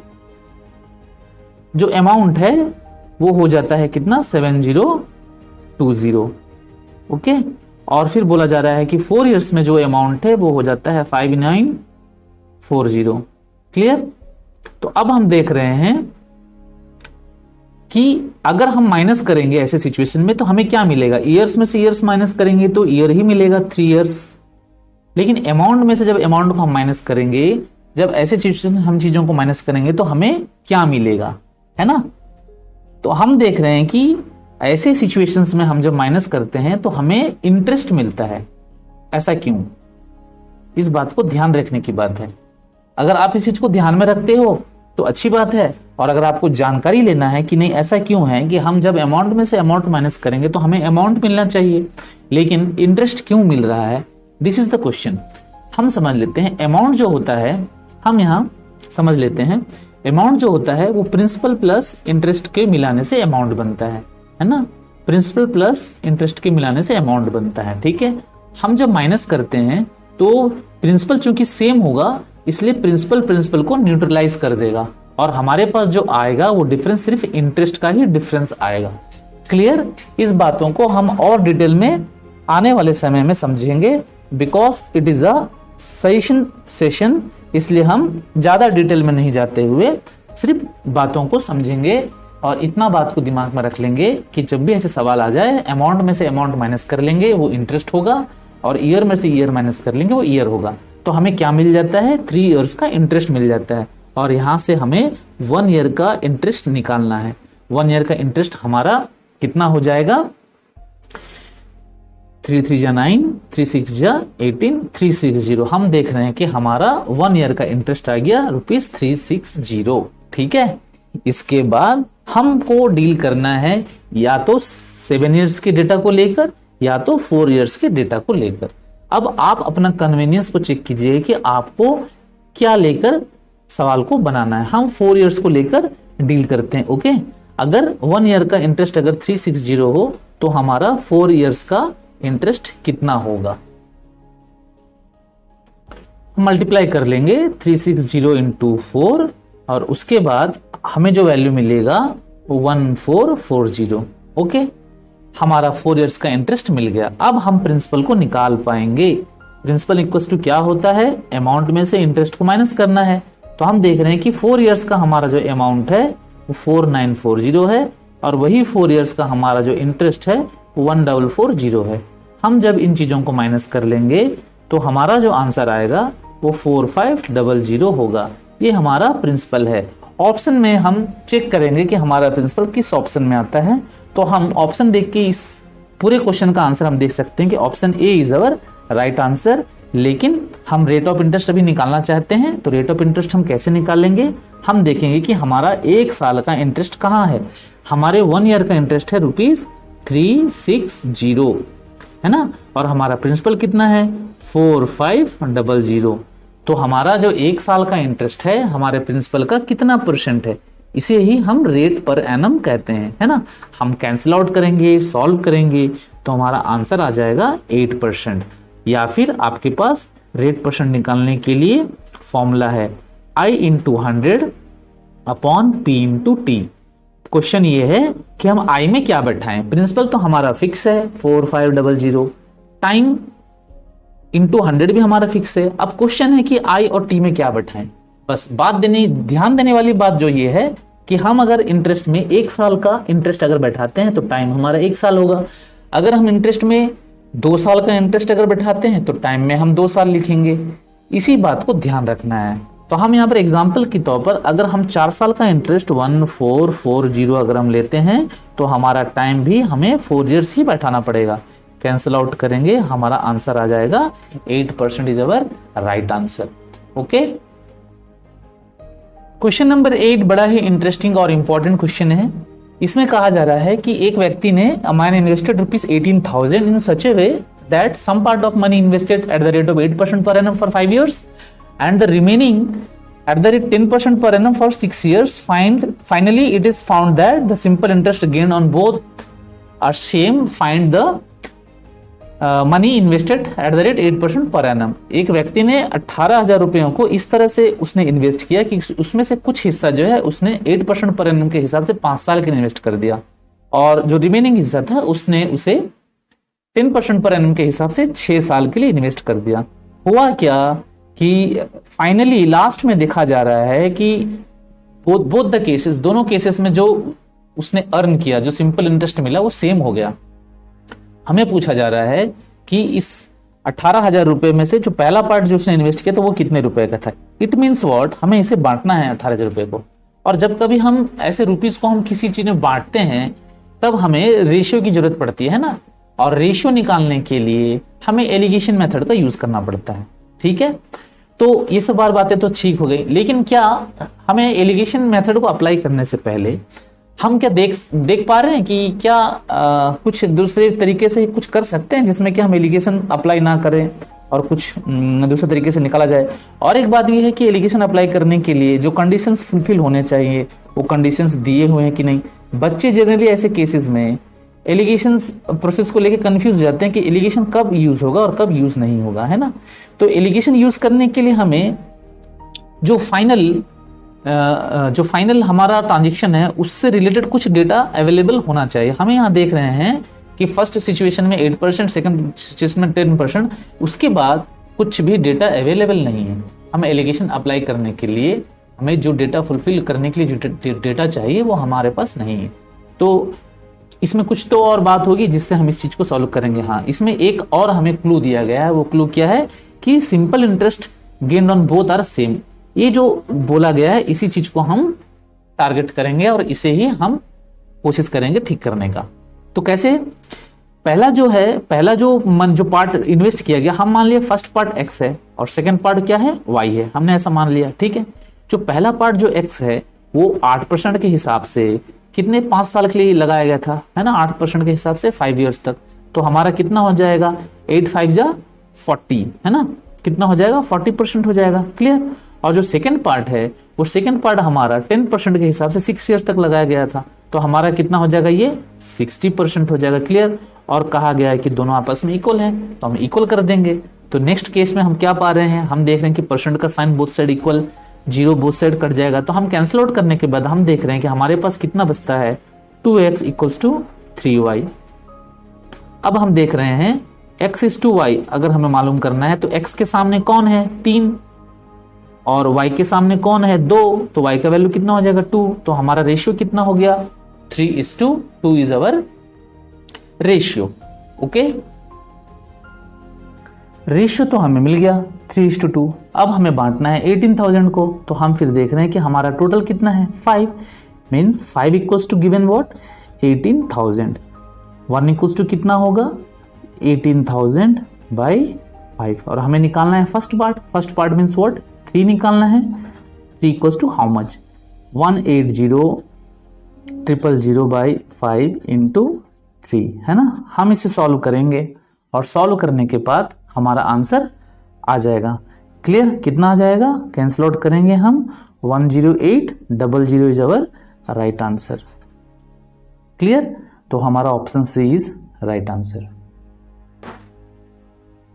Speaker 1: जो अमाउंट है वो हो जाता है कितना, 7020। ओके, और फिर बोला जा रहा है कि 4 इयर्स में जो अमाउंट है वो हो जाता है 5940। क्लियर? तो अब हम देख रहे हैं कि अगर हम माइनस करेंगे ऐसे सिचुएशन में तो हमें क्या मिलेगा, ईयर्स में से ईयर्स माइनस करेंगे तो ईयर ही मिलेगा 3 इयर्स। लेकिन अमाउंट में से जब अमाउंट को हम माइनस करेंगे, जब ऐसे सिचुएशन हम चीजों को माइनस करेंगे तो हमें क्या मिलेगा, है ना। तो हम देख रहे हैं कि ऐसे सिचुएशंस में हम जब माइनस करते हैं तो हमें इंटरेस्ट मिलता है। ऐसा क्यों, इस बात को ध्यान रखने की बात है। अगर आप इस चीज को ध्यान में रखते हो तो अच्छी बात है, और अगर आपको जानकारी लेना है कि नहीं ऐसा क्यों है कि हम जब अमाउंट में से अमाउंट माइनस करेंगे तो हमें अमाउंट मिलना चाहिए लेकिन इंटरेस्ट क्यों मिल रहा है, दिस इज द क्वेश्चन। हम समझ लेते हैं अमाउंट जो होता है, हम यहां समझ लेते हैं अमाउंट जो होता है वो प्रिंसिपल प्लस इंटरेस्ट के मिलाने से अमाउंट बनता है ना। प्रिंसिपल प्लस इंटरेस्ट के मिलाने से अमाउंट बनता है, ठीक है। हम जब माइनस करते हैं तो प्रिंसिपल चूंकि सेम होगा इसलिए प्रिंसिपल को न्यूट्रलाइज कर देगा और हमारे पास जो आएगा वो डिफरेंस सिर्फ इंटरेस्ट का ही डिफरेंस आएगा। क्लियर? इस बातों को हम और डिटेल में आने वाले समय में समझेंगे, because it is a session, इसलिए हम ज्यादा डिटेल में नहीं जाते हुए सिर्फ बातों को समझेंगे। और इतना बात को दिमाग में रख लेंगे कि जब भी ऐसे सवाल आ जाए अमाउंट में से अमाउंट माइनस कर लेंगे वो इंटरेस्ट होगा, और ईयर में से ईयर माइनस कर लेंगे वो ईयर होगा। तो हमें क्या मिल जाता है, 3 इयर्स का इंटरेस्ट मिल जाता है, और यहां से हमें 1 ईयर का इंटरेस्ट निकालना है। 1 ईयर का इंटरेस्ट हमारा कितना हो जाएगा, 3 3 जा 9, 3 6 जा 18, 360। हम देख रहे हैं कि हमारा 1 ईयर का इंटरेस्ट आ गया ₹360। ठीक है, इसके बाद हमको डील करना है या तो 7 इयर्स के डेटा को लेकर या तो 4 इयर्स के डेटा को लेकर। अब आप अपना कन्वीनियंस को चेक कीजिए कि आपको क्या लेकर सवाल को बनाना है। हम 4 इयर्स को लेकर डील करते हैं। ओके, अगर 1 ईयर का इंटरेस्ट अगर 360 हो तो हमारा 4 इयर्स का इंटरेस्ट कितना होगा, मल्टीप्लाई कर लेंगे 360 इंटू 4, और उसके बाद हमें जो वैल्यू मिलेगा 1440। ओके, हमारा 4 इयर्स का इंटरेस्ट मिल गया। अब हम प्रिंसिपल को निकाल पाएंगे। प्रिंसिपल इक्वल्स टू क्या होता है, अमाउंट में से इंटरेस्ट को माइनस करना है। तो हम देख रहे हैं कि 4 इयर्स का हमारा जो अमाउंट है वो 4940 है, और वही 4 इयर्स का हमारा जो इंटरेस्ट है 1440 है। हम जब इन चीजों को माइनस कर लेंगे तो हमारा जो आंसर आएगा वो 4500 होगा। ये हमारा प्रिंसिपल है। ऑप्शन में हम चेक करेंगे कि हमारा प्रिंसिपल किस ऑप्शन में आता है। तो हम ऑप्शन देख के इस पूरे क्वेश्चन का आंसर हम देख सकते हैं कि option A is our right answer. लेकिन हम रेट ऑफ इंटरेस्ट अभी निकालना चाहते हैं, तो रेट ऑफ इंटरेस्ट हम कैसे निकालेंगे, हम देखेंगे कि हमारा 1 साल का इंटरेस्ट कहाँ है। हमारे 1 ईयर का इंटरेस्ट है ₹360, है ना, और हमारा प्रिंसिपल कितना है 4500। तो हमारा जो 1 साल का इंटरेस्ट है हमारे प्रिंसिपल का कितना परसेंट है, इसे ही हम रेट पर एनम कहते हैं, है ना। हम कैंसिल आउट करेंगे, सॉल्व करेंगे तो हमारा आंसर आ जाएगा 8%। या फिर आपके पास रेट परसेंट निकालने के लिए फॉर्मूला है I into 100 upon P into T। Question ये है कि हम I में क्या बैठाएं। प्रिंसिपल तो हमारा फिक्स है 4500, टाइम इंटू 100 भी हमारा फिक्स है। अब क्वेश्चन है कि I और T में क्या बैठाएं। बस ध्यान देने वाली बात जो ये है कि हम अगर इंटरेस्ट में 1 साल का इंटरेस्ट अगर बैठाते हैं तो टाइम हमारा 1 साल होगा। अगर हम इंटरेस्ट में 2 साल का इंटरेस्ट अगर बैठाते हैं तो टाइम में हम 2 साल लिखेंगे। इसी बात को ध्यान रखना है। तो हम यहाँ पर एग्जाम्पल के तौर पर अगर हम 4 साल का इंटरेस्ट 1440 अगर हम लेते हैं तो हमारा टाइम भी हमें 4 ईयर्स ही बैठाना पड़ेगा। कैंसिल आउट करेंगे, हमारा आंसर आ जाएगा 8% is our right answer. Okay, question number 8 बड़ा ही इंटरेस्टिंग और इंपॉर्टेंट क्वेश्चन है। इसमें कहा जा रहा है कि एक व्यक्ति ने man invested ₹18,000 in such a way that some part of money invested at the rate of 8% per annum for 5 years and the remaining at the rate 10% per annum for 6 years. Finally it is found that the simple interest gained on both are same. Find the money invested at the rate 8% per annum. एक व्यक्ति ने 18,000 रुपयों को इस तरह से उसने invest किया कि उसमें से कुछ हिस्सा जो है उसने 8% पर एनम के हिसाब से 5 साल के इन्वेस्ट कर दिया, और जो रिमेनिंग हिस्सा था उसने उसे 10% पर एनम के हिसाब से 6 साल के लिए इन्वेस्ट कर दिया। हुआ क्या कि फाइनली लास्ट में देखा जा रहा है कि बोथ द केसेस, दोनों केसेस में जो उसने अर्न किया, जो सिंपल इंटरेस्ट मिला वो सेम हो गया। हमें पूछा जा रहा है कि इस 18,000 रुपए में से जो पहला पार्ट जो उसने इन्वेस्ट किया तो वो कितने रुपए का था। इट मीन्स व्हाट, हमें इसे बांटना है 18,000 रुपए को, और जब कभी हम ऐसे रुपीज को हम किसी चीज में बांटते हैं तब हमें रेशियो की जरूरत पड़ती है ना, और रेशियो निकालने के लिए हमें एलिगेशन मेथड का यूज करना पड़ता है। ठीक है, तो ये सब बातें तो ठीक हो गई, लेकिन क्या हमें एलिगेशन मेथड को अप्लाई करने से पहले हम क्या देख पा रहे हैं कि क्या कुछ दूसरे तरीके से कुछ कर सकते हैं जिसमें कि हम एलिगेशन अप्लाई ना करें और कुछ दूसरे तरीके से निकाला जाए। और एक बात ये है कि एलिगेशन अप्लाई करने के लिए जो कंडीशंस फुलफिल होने चाहिए वो कंडीशंस दिए हुए हैं कि नहीं। बच्चे जनरली ऐसे केसेस में एलिगेशंस प्रोसेस को लेके कंफ्यूज हो जाते हैं कि एलिगेशन कब यूज होगा और कब यूज नहीं होगा, है ना। तो एलिगेशन यूज करने के लिए हमें जो फाइनल हमारा ट्रांजेक्शन है उससे रिलेटेड कुछ डेटा अवेलेबल होना चाहिए। हमें यहाँ देख रहे हैं कि फर्स्ट सिचुएशन में 8%, सेकंड सिचुएशन में 10%, उसके बाद कुछ भी डेटा अवेलेबल नहीं है। हमें एलिगेशन अप्लाई करने के लिए हमें जो डेटा फुलफिल करने के लिए जो डेटा चाहिए वो हमारे पास नहीं है। तो इसमें कुछ तो और बात होगी जिससे हम इस चीज को सॉल्व करेंगे। हाँ, इसमें एक और हमें क्लू दिया गया है। वो क्लू क्या है कि simple interest gained on both are same. ये जो बोला गया है इसी चीज को हम टारगेट करेंगे और इसे ही हम कोशिश करेंगे ठीक करने का। तो कैसे, पहला जो पार्ट इन्वेस्ट किया गया, हम मान लिया फर्स्ट पार्ट x है और सेकंड पार्ट क्या है, y है, हमने ऐसा मान लिया। ठीक है, जो पहला पार्ट जो x है वो 8% के हिसाब से कितने 5 साल के लिए लगाया गया था, है ना, 8% के हिसाब से 5 इयर्स तक। तो हमारा कितना हो जाएगा, 8 5 जा 40, है ना, कितना हो जाएगा 40% हो जाएगा। क्लियर। और जो सेकंड पार्ट है वो सेकंड पार्ट हमारा 10% के हिसाब से 6 इयर्स तक लगाया गया था, तो हमारा कितना हो जाएगा, ये 60% हो जाएगा। क्लियर। और कहा गया है कि दोनों आपस में इक्वल है तो हम इक्वल कर देंगे। तो नेक्स्ट केस में हम क्या पा रहे हैं, हम देख रहे हैं कि परसेंट का sign both side equal, 0 both side cut जाएगा। तो हम कैंसिल आउट करने के बाद हम देख रहे हैं कि हमारे पास कितना बचता है, 2x = 3y। अब हम देख रहे हैं x is to y अगर हमें मालूम करना है तो x के सामने कौन है, 3, और y के सामने कौन है, 2, तो y का वैल्यू कितना हो जाएगा, 2। तो हमारा रेशियो कितना हो गया, 3:2 is our ratio. Okay, ratio तो हमें मिल गया 3:2। अब हमें बांटना है 18,000 को, तो हम फिर देख रहे हैं कि हमारा टोटल कितना है, 5, मीन्स 5 = गिवन व्हाट, 18,000। 1 = कितना होगा, 18,000/5। और हमें निकालना है फर्स्ट पार्ट मीन्स व्हाट, 3 निकालना है। 3 = हाउ मच, 180,000/5 × 3, है ना। हम इसे सॉल्व करेंगे और सॉल्व करने के बाद हमारा आंसर आ जाएगा। क्लियर, कितना आ जाएगा, कैंसिल आउट करेंगे हम, 108,000 is our right answer. Clear, तो हमारा option C is right answer.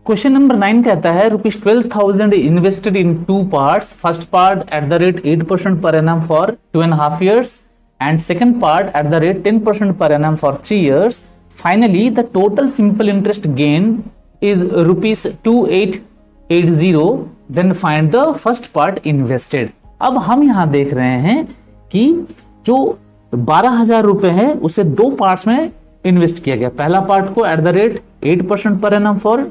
Speaker 1: Question number 9 कहता है ₹12,000 invested in 2 parts, first part at the rate 8% per annum for 2.5 years and second part at the rate 10% per annum for 3 years. Finally, the total simple interest gain is ₹2880. Then find the first part invested. अब हम यहाँ देख रहे हैं कि जो 12,000 रुपए है उसे 2 पार्ट्स में इन्वेस्ट किया गया। पहला पार्ट को eight the rate 8% per annum for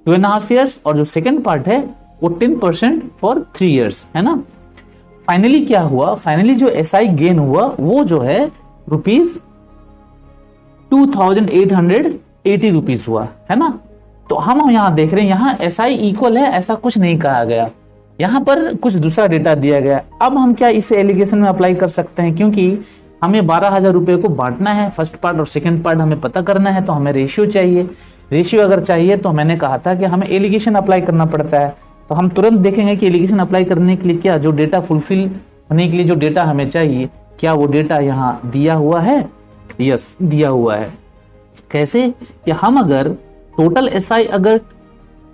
Speaker 1: 2.5 years, और जो सेकेंड पार्ट है वो 10% फॉर 3 ईयर्स, है ना। फाइनली क्या हुआ, फाइनली जो SI गेन हुआ वो जो है ₹2,880 रुपीज हुआ, है ना। तो हम यहाँ देख रहे हैं, यहाँ SI इक्वल है ऐसा कुछ नहीं कहा गया, यहाँ पर कुछ दूसरा डेटा दिया गया। अब हम क्या इसे एलिगेशन में अप्लाई कर सकते हैं, क्योंकि हमें 12,000 रुपए को बांटना है, फर्स्ट पार्ट और सेकंड पार्ट हमें पता करना है, तो हमें रेशियो चाहिए। रेशियो अगर चाहिए तो मैंने कहा था कि हमें एलिगेशन अप्लाई करना पड़ता है। तो हम तुरंत देखेंगे कि एलिगेशन अप्लाई करने के लिए क्या जो डेटा फुलफिल होने के लिए जो डेटा हमें चाहिए, क्या वो डेटा यहाँ दिया हुआ है। यस, दिया हुआ है। कैसे कि हम अगर टोटल SI अगर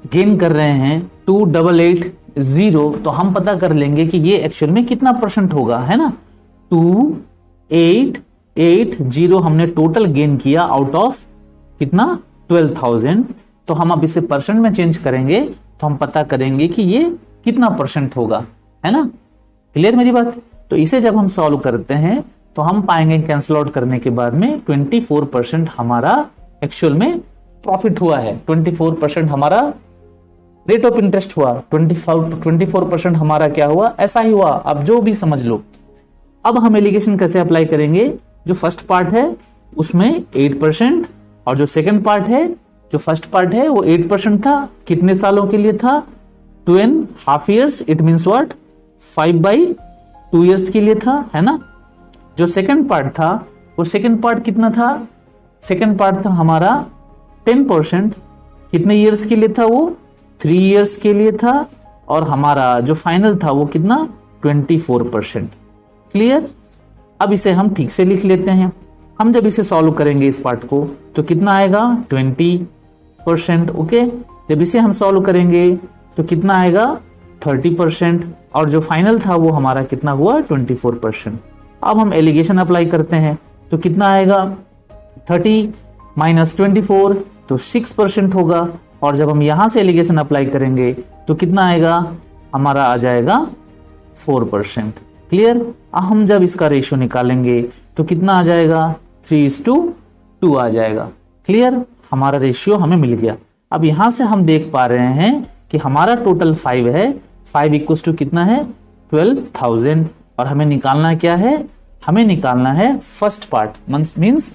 Speaker 1: गेन कर रहे हैं 2,880, तो हम पता कर लेंगे कि ये एक्चुअल में कितना परसेंट होगा, है ना। 2,880 हमने टोटल गेन किया आउट ऑफ कितना 12,000। तो हम अब इसे परसेंट में चेंज करेंगे तो हम पता करेंगे कि ये कितना परसेंट होगा, है ना। क्लियर मेरी बात। तो इसे जब हम सॉल्व करते हैं तो हम पाएंगे कैंसिल आउट करने के बाद में 24% हमारा एक्चुअल में प्रॉफिट हुआ है। 24% हमारा रेट ऑफ इंटरेस्ट हुआ, 24% हमारा क्या हुआ, ऐसा ही हुआ। अब जो भी समझ लो। अब हम एलिगेशन कैसे अप्लाई करेंगे, जो फर्स्ट पार्ट है उसमें 8% और जो सेकंड पार्ट है, जो फर्स्ट पार्ट है वो 8% था, कितने सालों के लिए था, 2.5 years, it means what 5/2 years के लिए था, है ना। जो सेकंड पार्ट था वो सेकंड पार्ट कितना था, सेकंड पार्ट था हमारा 10%, कितने ईयर्स के लिए था, वो 3 ईयर्स के लिए था, और हमारा जो फाइनल था वो कितना 24%। क्लियर। अब इसे हम ठीक से लिख लेते हैं। हम जब इसे सॉल्व करेंगे इस पार्ट को तो कितना आएगा 20%। ओके, जब इसे हम सॉल्व करेंगे तो कितना आएगा 30%, और जो फाइनल था वो हमारा कितना हुआ 24%। अब हम एलिगेशन अप्लाई करते हैं तो कितना आएगा 30 - 24 तो 6% होगा, और जब हम यहां से एलिगेशन अप्लाई करेंगे तो कितना आएगा, हमारा आ जाएगा 4%। क्लियर। हम जब इसका रेशियो निकालेंगे तो कितना आ जाएगा 3:2 आ जाएगा। क्लियर, हमारा रेशियो हमें मिल गया। अब यहां से हम देख पा रहे हैं कि हमारा टोटल 5 है, 5 इक्वल्स टू कितना है 12,000, और हमें निकालना क्या है, हमें निकालना है फर्स्ट पार्ट, मीन्स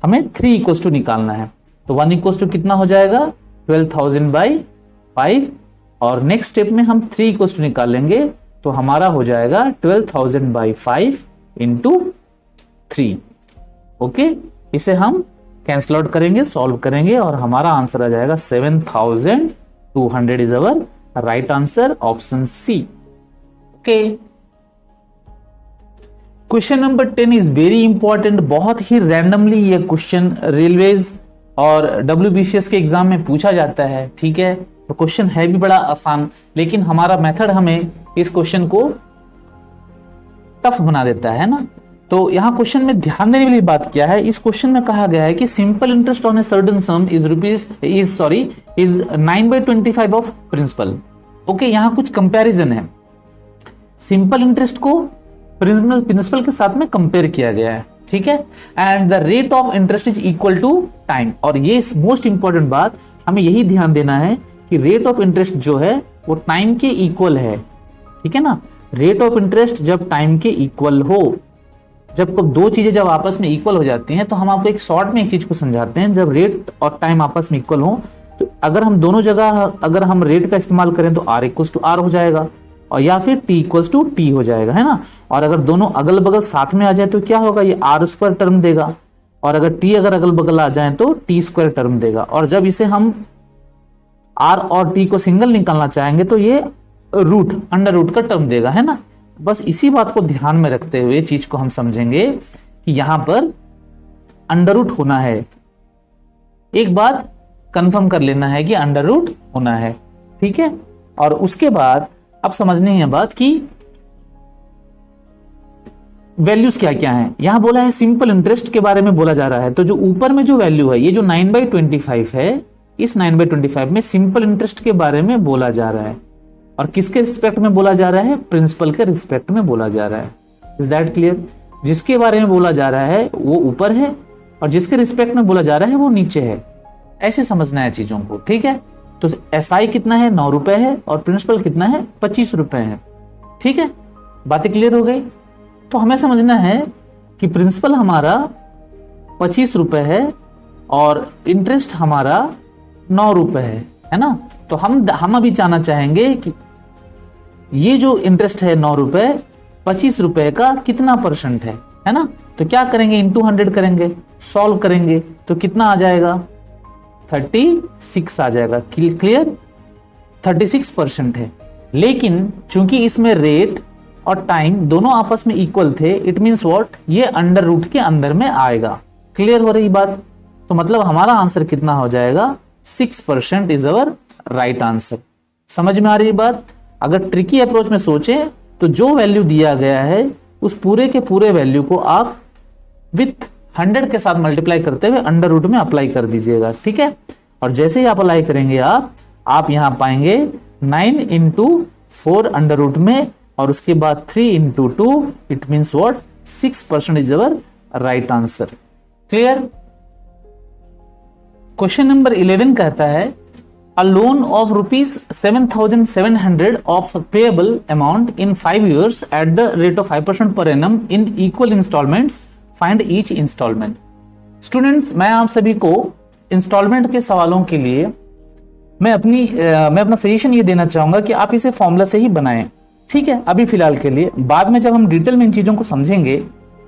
Speaker 1: हमें 3 इक्वल्स टू निकालना है। तो 1 इक्वल्स टू कितना हो जाएगा 12,000/5, और नेक्स्ट स्टेप में हम 3 इक्वल्स टू निकालेंगे तो हमारा हो जाएगा 12,000/5 इंटू 3। ओके, इसे हम कैंसिल आउट करेंगे, सॉल्व करेंगे, और हमारा आंसर आ जाएगा 7,200 is our right answer, option C. Okay, question number 10 is very important. बहुत ही रैंडमली ये क्वेश्चन रेलवेज और WBCS के एग्जाम में पूछा जाता है। ठीक है, तो क्वेश्चन है भी बड़ा आसान, लेकिन हमारा मेथड हमें इस क्वेश्चन को टफ बना देता है ना। तो यहाँ क्वेश्चन में ध्यान देने वाली बात क्या है, इस क्वेश्चन में कहा गया है कि simple interest on a certain sum is 9/25 of principal. Okay, यहाँ कुछ कंपैरिजन है, सिंपल इंटरेस्ट को प्रिंसिपल के साथ में कंपेयर किया गया है। ठीक है, and the rate of interest is equal to time. और ये मोस्ट इंपॉर्टेंट बात, हमें यही ध्यान देना है कि रेट ऑफ इंटरेस्ट जो है वो टाइम के इक्वल है। ठीक है ना, रेट ऑफ इंटरेस्ट जब टाइम के इक्वल हो, जब दो चीजें जब आपस में इक्वल हो जाती हैं, तो हम आपको एक शॉर्ट में एक चीज को समझाते हैं। जब रेट और टाइम आपस में इक्वल हो, तो अगर हम दोनों जगह अगर हम रेट का इस्तेमाल करें तो R इक्वल्स टू R हो जाएगा, और या फिर T इक्वल्स टू T हो जाएगा, है ना। और अगर दोनों अगल बगल साथ में आ जाए तो क्या होगा, ये R² टर्म देगा, और अगर T अगर अगल बगल आ जाए तो T² टर्म देगा। और जब इसे हम R और T को सिंगल निकालना चाहेंगे तो ये अंडर रूट का टर्म देगा, है ना। बस इसी बात को ध्यान में रखते हुए चीज को हम समझेंगे कि यहां पर अंडर रूट होना है। एक बात कंफर्म कर लेना है कि अंडर रूट होना है। ठीक है, और उसके बाद अब समझनी है बात कि वैल्यूज क्या क्या है। यहां बोला है सिंपल इंटरेस्ट के बारे में बोला जा रहा है, तो जो ऊपर में जो वैल्यू है, ये जो 9/25 है, इस 9/25 में सिंपल इंटरेस्ट के बारे में बोला जा रहा है। और किसके रिस्पेक्ट में बोला जा रहा है? प्रिंसिपल के रिस्पेक्ट में बोला जा रहा है। Is that clear? जिसके बारे में बोला जा रहा है वो ऊपर है और जिसके रिस्पेक्ट में बोला जा रहा है वो नीचे है। ऐसे समझना है चीजों को, ठीक है? तो एसआई कितना है? 9 रुपए है और प्रिंसिपल कितना है? 25 रुपए है। ठीक है, बातें क्लियर हो गई? तो हमें समझना है कि प्रिंसिपल हमारा 25 रुपए है और इंटरेस्ट हमारा 9 रुपए है ना? तो हम अभी जानना चाहेंगे कि ये जो इंटरेस्ट है 9 रुपए, 25 रुपए का कितना परसेंट है ना? तो क्या करेंगे? इंटू 100 करेंगे, सॉल्व करेंगे तो कितना आ जाएगा? 36 आ जाएगा। क्लियर? 36% है। लेकिन चूंकि इसमें रेट और टाइम दोनों आपस में इक्वल थे, इट मींस व्हाट? ये अंडर रूट के अंदर में आएगा। क्लियर हो रही बात? तो मतलब हमारा आंसर कितना हो जाएगा? 6% इज अवर राइट आंसर। समझ में आ रही बात? अगर ट्रिकी अप्रोच में सोचें तो जो वैल्यू दिया गया है उस पूरे के पूरे वैल्यू को आप विथ 100 के साथ मल्टीप्लाई करते हुए अंडर रूट में अप्लाई कर दीजिएगा। ठीक है? और जैसे ही आप अप्लाई करेंगे आप यहां पाएंगे 9 इंटू 4 अंडर रूट में और उसके बाद 3 into 2, it means what? 6% is our right answer. Clear? Question number 11 कहता है a loan of rupees 7,700 of payable amount in 5 years at the rate of 5% per annum in equal installments, find each installment। Students, मैं आप सभी को instalment के सवालों के लिए मैं अपना सजेशन ये देना चाहूंगा कि आप इसे फॉर्मूला से ही बनाएं। ठीक है, अभी फिलहाल के लिए। बाद में जब हम डिटेल में इन चीजों को समझेंगे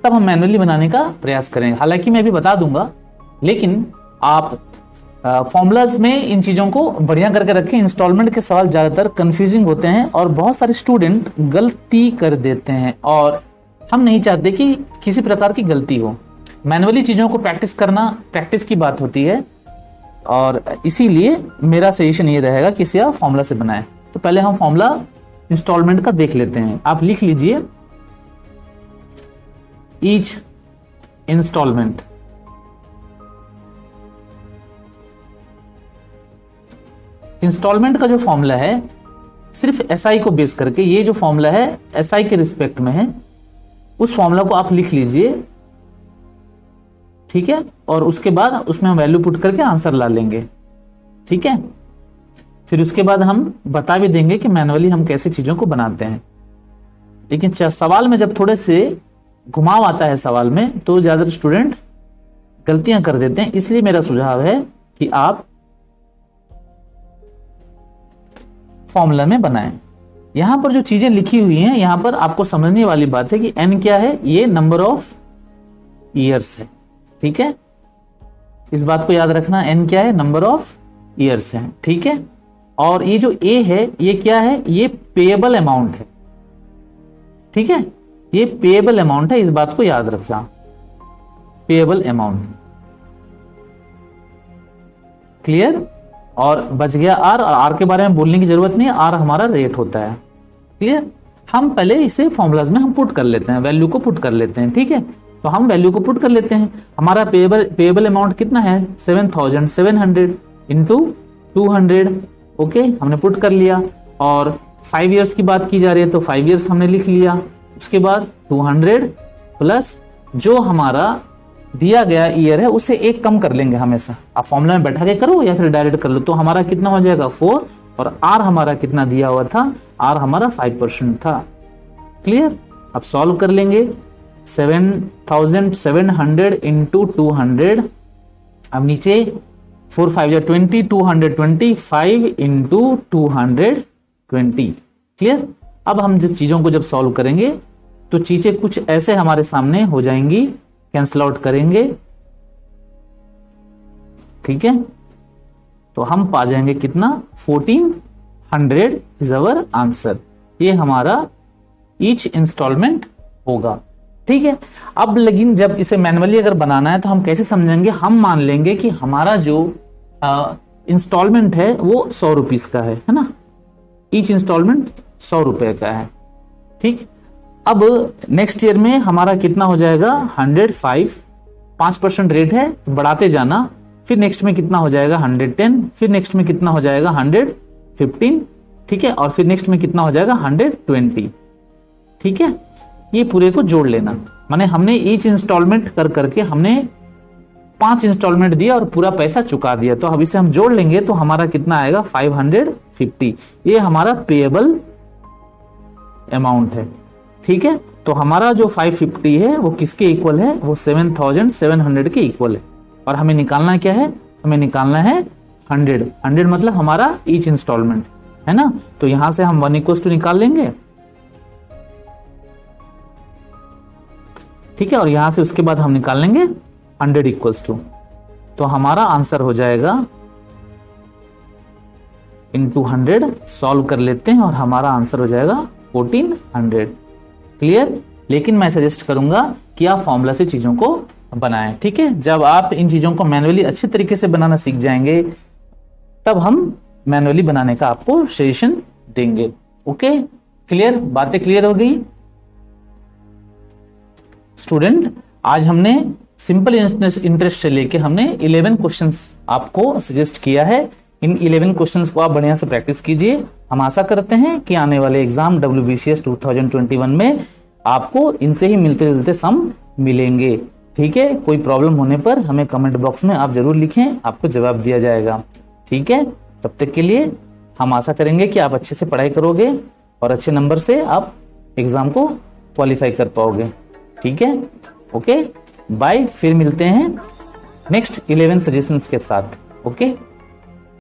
Speaker 1: तब हम मैनुअली बनाने का प्रयास करेंगे। हालांकि मैं अभी बता दूंगा, लेकिन आप फॉर्मूलाज में इन चीजों को बढ़िया करके रखें। इंस्टॉलमेंट के सवाल ज्यादातर कंफ्यूजिंग होते हैं और बहुत सारे स्टूडेंट गलती कर देते हैं और हम नहीं चाहते कि किसी प्रकार की गलती हो। मैनुअली चीजों को प्रैक्टिस करना प्रैक्टिस की बात होती है और इसीलिए मेरा सजेशन ये रहेगा कि इसे आप फॉर्मूला से बनाएं। तो पहले हम फॉर्मूला इंस्टॉलमेंट का देख लेते हैं। आप लिख लीजिए ईच इंस्टॉलमेंट। इंस्टॉलमेंट का जो फॉर्मूला है सिर्फ एसआई को बेस करके, ये जो फॉर्मूला है एसआई के रिस्पेक्ट में है, उस फॉर्मूला को आप लिख लीजिए। ठीक है? और उसके बाद उसमें हम वैल्यू पुट करके आंसर ला लेंगे। ठीक है? फिर उसके बाद हम बता भी देंगे कि मैनुअली हम कैसे चीजों को बनाते हैं। लेकिन सवाल में जब थोड़े से घुमाव आता है सवाल में तो ज्यादातर स्टूडेंट गलतियां कर देते हैं। इसलिए मेरा सुझाव है कि आप फॉर्मूला में बनाएं। यहां पर जो चीजें लिखी हुई हैं, यहां पर आपको समझने वाली बात है कि n क्या है? ये नंबर ऑफ ईयर्स है। ठीक है? इस बात को याद रखना, n क्या है? नंबर ऑफ ईयर्स है। ठीक है? और ये जो a है ये क्या है? ये पेएबल अमाउंट है। ठीक है? ये पेएबल अमाउंट है, इस बात को याद रखना, पेएबल अमाउंट। क्लियर? और बच गया आर, और आर के बारे में बोलने की जरूरत नहीं है, आर हमारा रेट होता है। क्लियर? हम पहले इसे फॉर्मूलाज में हम पुट कर लेते हैं, वैल्यू को पुट कर लेते हैं। ठीक है? तो हम वैल्यू को पुट कर लेते हैं। हमारा पेएबल अमाउंट कितना है? 7,700 इंटू 200। ओके, हमने पुट कर लिया। और 5 ईयर्स की बात की जा रही है तो 5 ईयर्स हमने लिख लिया। उसके बाद 200 प्लस जो हमारा दिया गया ईयर है उसे एक कम कर लेंगे हमेशा। आप फॉर्मूला में बैठा के करो या फिर डायरेक्ट कर लो। तो हमारा कितना हो जाएगा? 4। और आर हमारा कितना दिया हुआ था? आर हमारा 5% था। क्लियर? अब सॉल्व कर लेंगे। 7,700 इंटू 200। अब नीचे 4 5 या 20, 220, 5 इंटू 220। क्लियर? अब हम जब चीजों को जब सॉल्व करेंगे तो चीजें कुछ ऐसे हमारे सामने हो जाएंगी, कैंसल आउट करेंगे। ठीक है? तो हम पा जाएंगे कितना? 1400 इज अवर आंसर। ये हमारा ईच इंस्टॉलमेंट होगा। ठीक है? अब लेकिन जब इसे मैनुअली अगर बनाना है तो हम कैसे समझेंगे? हम मान लेंगे कि हमारा जो इंस्टॉलमेंट है वो 100 रुपीज का है ना? ईच इंस्टॉलमेंट 100 रुपए का है। ठीक? अब नेक्स्ट ईयर में हमारा कितना हो जाएगा? 105। 5% रेट है तो बढ़ाते जाना। फिर नेक्स्ट में कितना हो जाएगा? 110। फिर नेक्स्ट में कितना हो जाएगा? 115। ठीक है, और फिर नेक्स्ट में कितना हो जाएगा 120, ठीक है। ये पूरे को जोड़ लेना, माने हमने ईच इंस्टॉलमेंट कर करके हमने 5 इंस्टॉलमेंट दिया और पूरा पैसा चुका दिया। तो अब इसे हम जोड़ लेंगे तो हमारा कितना आएगा 550, ये हमारा पेएबल अमाउंट है, ठीक है। तो हमारा जो 550 है वो किसके इक्वल है, वो 7700 के इक्वल है। और हमें निकालना क्या है, हमें निकालना है 100 मतलब हमारा ईच इंस्टॉलमेंट है ना। तो यहां से हम 1 इक्वल्स टू निकाल लेंगे, ठीक है, और यहां से उसके बाद हम निकाल लेंगे 100 इक्वल्स टू। तो हमारा आंसर हो जाएगा इंटू 100, सॉल्व कर लेते हैं और हमारा आंसर हो जाएगा 1400। क्लियर। लेकिन मैं सजेस्ट करूंगा कि आप फॉर्मूला से चीजों को बनाएं, ठीक है। जब आप इन चीजों को मैन्युअली अच्छे तरीके से बनाना सीख जाएंगे तब हम मैन्युअली बनाने का आपको सजेशन देंगे। ओके, क्लियर, बातें क्लियर हो गई स्टूडेंट। आज हमने सिंपल इंटरेस्ट से लेके हमने 11 क्वेश्चंस आपको सजेस्ट किया है। इन 11 क्वेश्चंस को आप बढ़िया से प्रैक्टिस कीजिए। हम आशा करते हैं कि आने वाले एग्जाम WBCS 2021 में आपको इनसे ही मिलते जुलते सम मिलेंगे, ठीक है। कोई प्रॉब्लम होने पर हमें कमेंट बॉक्स में आप जरूर लिखें, आपको जवाब दिया जाएगा, ठीक है। तब तक के लिए हम आशा करेंगे कि आप अच्छे से पढ़ाई करोगे और अच्छे नंबर से आप एग्जाम को क्वालिफाई कर पाओगे, ठीक है। ओके बाय, फिर मिलते हैं नेक्स्ट 11 सजेशंस के साथ। ओके।